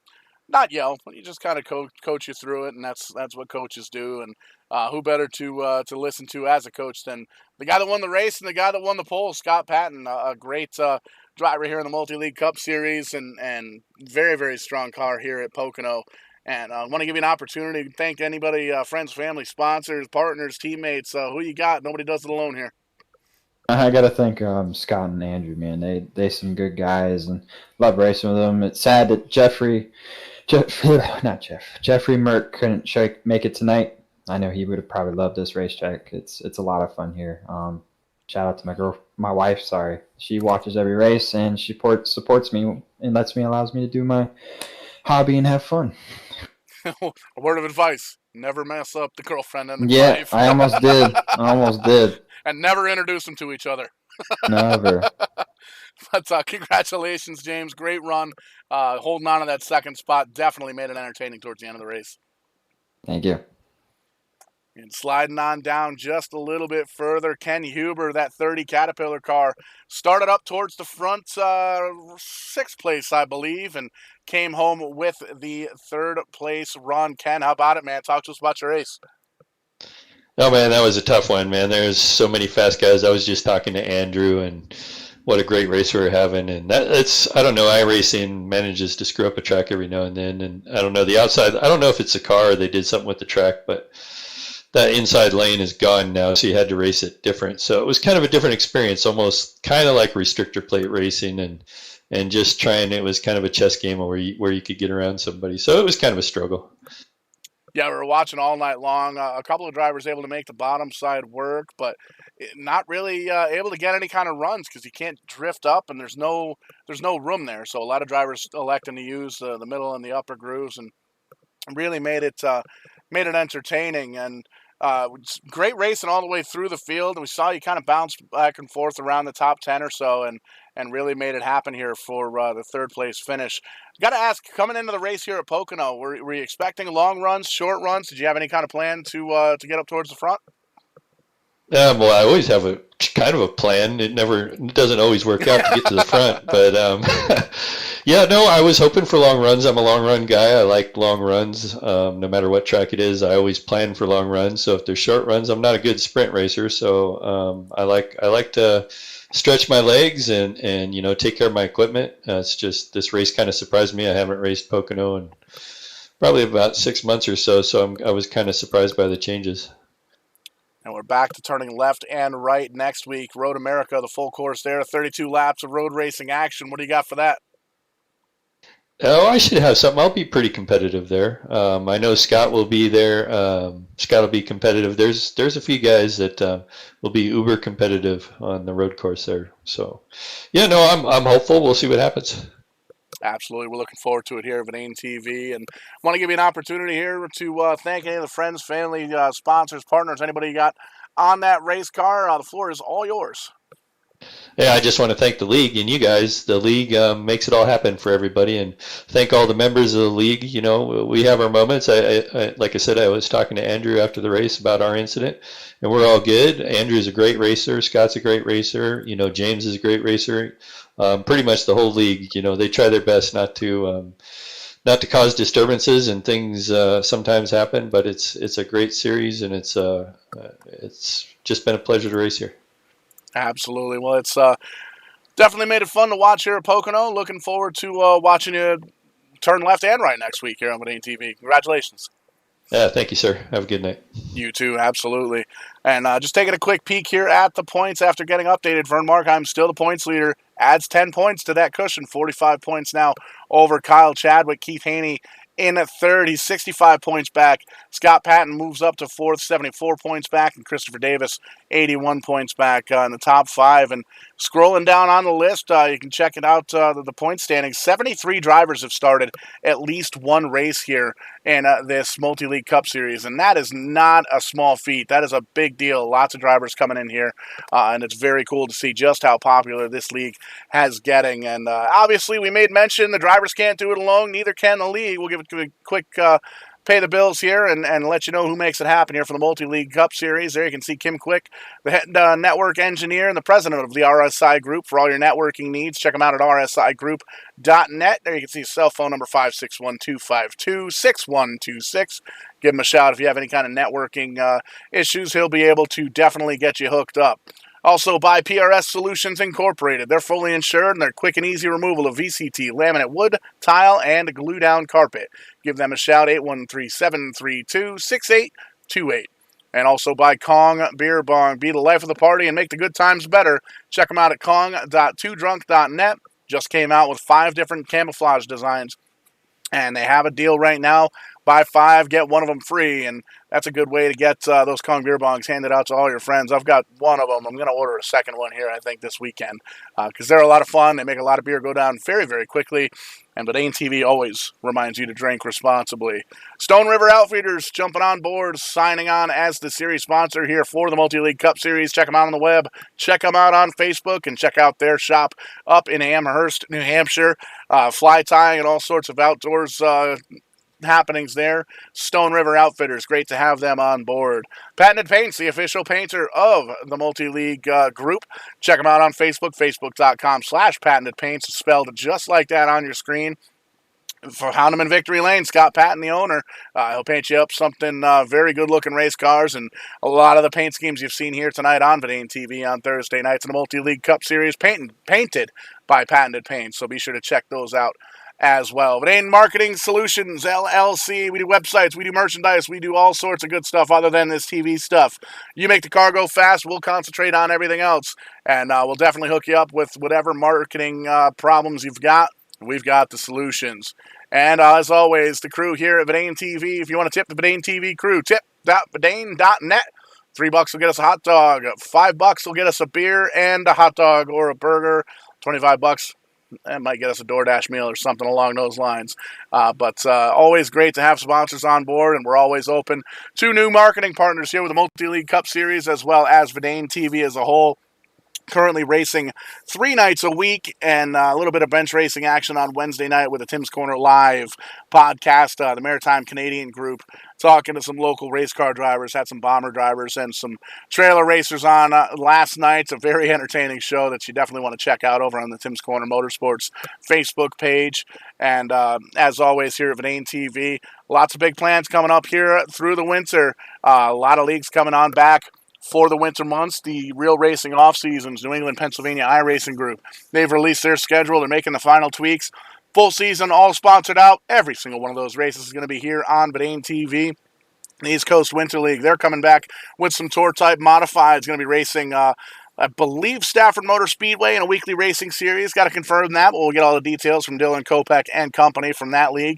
not yell, but you just kind of coach you through it, and that's what coaches do. And who better to listen to as a coach than the guy that won the race and the guy that won the pole, Scott Patton, a great driver here in the Multi-League Cup Series and very, very strong car here at Pocono. And I want to give you an opportunity to thank anybody, friends, family, sponsors, partners, teammates, who you got. Nobody does it alone here. I got to thank Scott and Andrew, man. They some good guys and love racing with them. It's sad that Jeffrey Merck couldn't make it tonight. I know he would have probably loved this racetrack. It's a lot of fun here. Shout out to my wife. Sorry, she watches every race and she supports me and allows me to do my hobby and have fun. A word of advice: never mess up the girlfriend and the wife. I almost did. And never introduce them to each other. Never. But congratulations, James. Great run. Holding on to that second spot. Definitely made it entertaining towards the end of the race. Thank you. And sliding on down just a little bit further, Ken Huber, that 30 Caterpillar car, started up towards the front, 6th place, I believe, and came home with the 3rd place run. Ken, how about it, man? Talk to us about your race. Oh, man, that was a tough one, man. There's so many fast guys. I was just talking to Andrew, and what a great race we were having. And that's, I don't know, iRacing manages to screw up a track every now and then. And I don't know, the outside, I don't know if it's a car or they did something with the track, but that inside lane is gone now, so you had to race it different. So it was kind of a different experience, almost kind of like restrictor plate racing and just trying, it was kind of a chess game where you could get around somebody. So it was kind of a struggle. Yeah, we were watching all night long. A couple of drivers able to make the bottom side work, but not really able to get any kind of runs because you can't drift up and there's no room there. So a lot of drivers electing to use the middle and the upper grooves and really made it entertaining. And Great racing all the way through the field. We saw you kind of bounce back and forth around the top 10 or so and really made it happen here for the third place finish. Got to ask, coming into the race here at Pocono, were you expecting long runs, short runs? Did you have any kind of plan to get up towards the front? Well, I always have a kind of a plan. It doesn't always work out to get to the front, but yeah, no, I was hoping for long runs. I'm a long run guy. I like long runs, no matter what track it is. I always plan for long runs. So if there's short runs, I'm not a good sprint racer. So I like to stretch my legs and take care of my equipment. It's just this race kind of surprised me. I haven't raced Pocono in probably about 6 months or so. So I was kind of surprised by the changes. And we're back to turning left and right next week. Road America, the full course there, 32 laps of road racing action. What do you got for that? Oh, I should have something. I'll be pretty competitive there. I know Scott will be there. Scott will be competitive. There's a few guys that will be uber competitive on the road course there. So, yeah, no, I'm hopeful. We'll see what happens. Absolutely. We're looking forward to it here at Vidane TV. And want to give you an opportunity here to thank any of the friends, family, sponsors, partners, anybody you got on that race car. The floor is all yours. Yeah, I just want to thank the league and you guys. The league makes it all happen for everybody, and thank all the members of the league. We have our moments. I like I said, I was talking to Andrew after the race about our incident, and we're all good. Andrew's a great racer. Scott's a great racer. James is a great racer. Pretty much the whole league. They try their best not to cause disturbances, and things sometimes happen. But it's a great series, and it's just been a pleasure to race here. Absolutely. Well, it's definitely made it fun to watch here at Pocono. Looking forward to watching you turn left and right next week here on Vidane TV. Congratulations. Yeah, thank you, sir. Have a good night. You too, absolutely. And just taking a quick peek here at the points after getting updated. Vern Markheim still the points leader. Adds 10 points to that cushion. 45 points now over Kyle Chadwick. Keith Haney in at third. He's 65 points back. Scott Patton moves up to fourth, 74 points back. And Christopher Davis, 81 points back in the top five. And scrolling down on the list, you can check it out, the point standings. 73 drivers have started at least one race here in this Multi-League Cup Series. And that is not a small feat. That is a big deal. Lots of drivers coming in here. And it's very cool to see just how popular this league has getting. And obviously, we made mention the drivers can't do it alone. Neither can the league. We'll give it a quick pay the bills here and let you know who makes it happen here for the Multi-League Cup Series. There you can see Kim Quick, the head network engineer and the president of the RSI Group for all your networking needs. Check them out at rsigroup.net. There you can see his cell phone number 561-252-6126. Give him a shout if you have any kind of networking issues. He'll be able to definitely get you hooked up. Also by PRS Solutions Incorporated. They're fully insured and they're quick and easy removal of VCT, laminate wood, tile, and glue down carpet. Give them a shout, 813-732-6828. And also by Kong Beer Bong. Be the life of the party and make the good times better. Check them out at kong.twodrunk.net. Just came out with 5 different camouflage designs. And they have a deal right now. Buy 5, get one of them free. And that's a good way to get those Kong beer bongs handed out to all your friends. I've got one of them. I'm going to order a second one here, I think, this weekend. Because they're a lot of fun. They make a lot of beer go down very, very quickly. And Vidane TV always reminds you to drink responsibly. Stone River Outfitters jumping on board, signing on as the series sponsor here for the Multi-League Cup Series. Check them out on the web. Check them out on Facebook. And check out their shop up in Amherst, New Hampshire. Fly tying and all sorts of outdoors happenings there. Stone River Outfitters, great to have them on board. Patented Paints, the official painter of the Multi-League Group. Check them out on Facebook, facebook.com/Patented Paints, spelled just like that on your screen. For Houndeman Victory Lane, Scott Patton, the owner, he'll paint you up something very good-looking race cars, and a lot of the paint schemes you've seen here tonight on Vidane TV on Thursday nights in the Multi-League Cup Series, painted by Patented Paints, so be sure to check those out as well. Vidane Marketing Solutions, LLC. We do websites, we do merchandise, we do all sorts of good stuff other than this TV stuff. You make the car go fast, we'll concentrate on everything else, and we'll definitely hook you up with whatever marketing problems you've got. We've got the solutions. And as always, the crew here at Vidane TV, if you want to tip the Vidane TV crew, tip.vidane.net. $3 will get us a hot dog. $5 will get us a beer and a hot dog or a burger. $25 That might get us a DoorDash meal or something along those lines. But always great to have sponsors on board, and we're always open to new marketing partners here with the Multi-League Cup Series as well as Verdane TV as a whole. Currently racing 3 nights a week and a little bit of bench racing action on Wednesday night with the Tim's Corner Live podcast, the Maritime Canadian group, talking to some local race car drivers, had some bomber drivers and some trailer racers on last night. It's a very entertaining show that you definitely want to check out over on the Tim's Corner Motorsports Facebook page. And as always here at Verdane TV, lots of big plans coming up here through the winter. A lot of leagues coming on back for the winter months. The real racing off seasons, New England, Pennsylvania iRacing Group, they've released their schedule. They're making the final tweaks. Full season, all sponsored out. Every single one of those races is going to be here on Verdane TV. The East Coast Winter League, they're coming back with some tour type modifieds. It's going to be racing I believe Stafford Motor Speedway in a weekly racing series. Got to confirm that. We'll get all the details from Dylan Kopech and company from that league.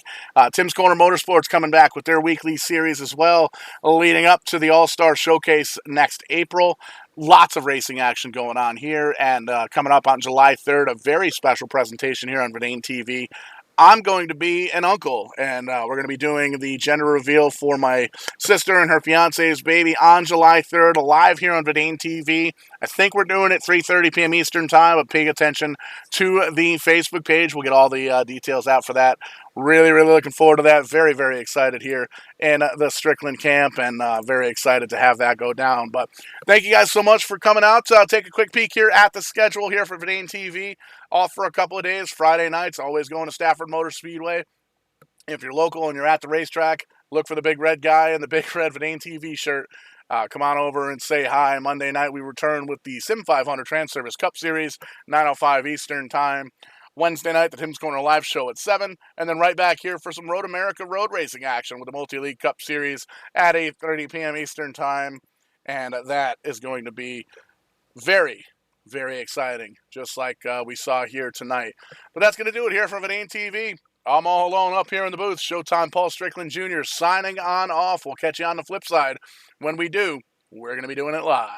Tim's Corner Motorsports coming back with their weekly series as well, leading up to the All-Star Showcase next April. Lots of racing action going on here, and coming up on July 3rd, a very special presentation here on Verdane TV. I'm going to be an uncle, and we're going to be doing the gender reveal for my sister and her fiance's baby on July 3rd, live here on Verdane TV. I think we're doing it 3:30 p.m. Eastern Time, but pay attention to the Facebook page. We'll get all the details out for that. Really, really looking forward to that. Very, very excited here in the Strickland camp, and very excited to have that go down. But thank you guys so much for coming out. Take a quick peek here at the schedule here for Verdane TV. Off for a couple of days. Friday nights, always going to Stafford Motor Speedway. If you're local and you're at the racetrack, look for the big red guy in the big red Verdane TV shirt. Come on over and say hi. Monday night, we return with the Sim 500 Trans Service Cup Series, 9:05 Eastern Time. Wednesday night, the Tim's Corner Live Show at 7, and then right back here for some Road America road racing action with the Multi-League Cup Series at 8:30 p.m. Eastern Time, and that is going to be very, very exciting, just like we saw here tonight. But that's going to do it here from Verdane TV. I'm all alone up here in the booth. Showtime Paul Strickland Jr. signing on off. We'll catch you on the flip side. When we do, we're going to be doing it live.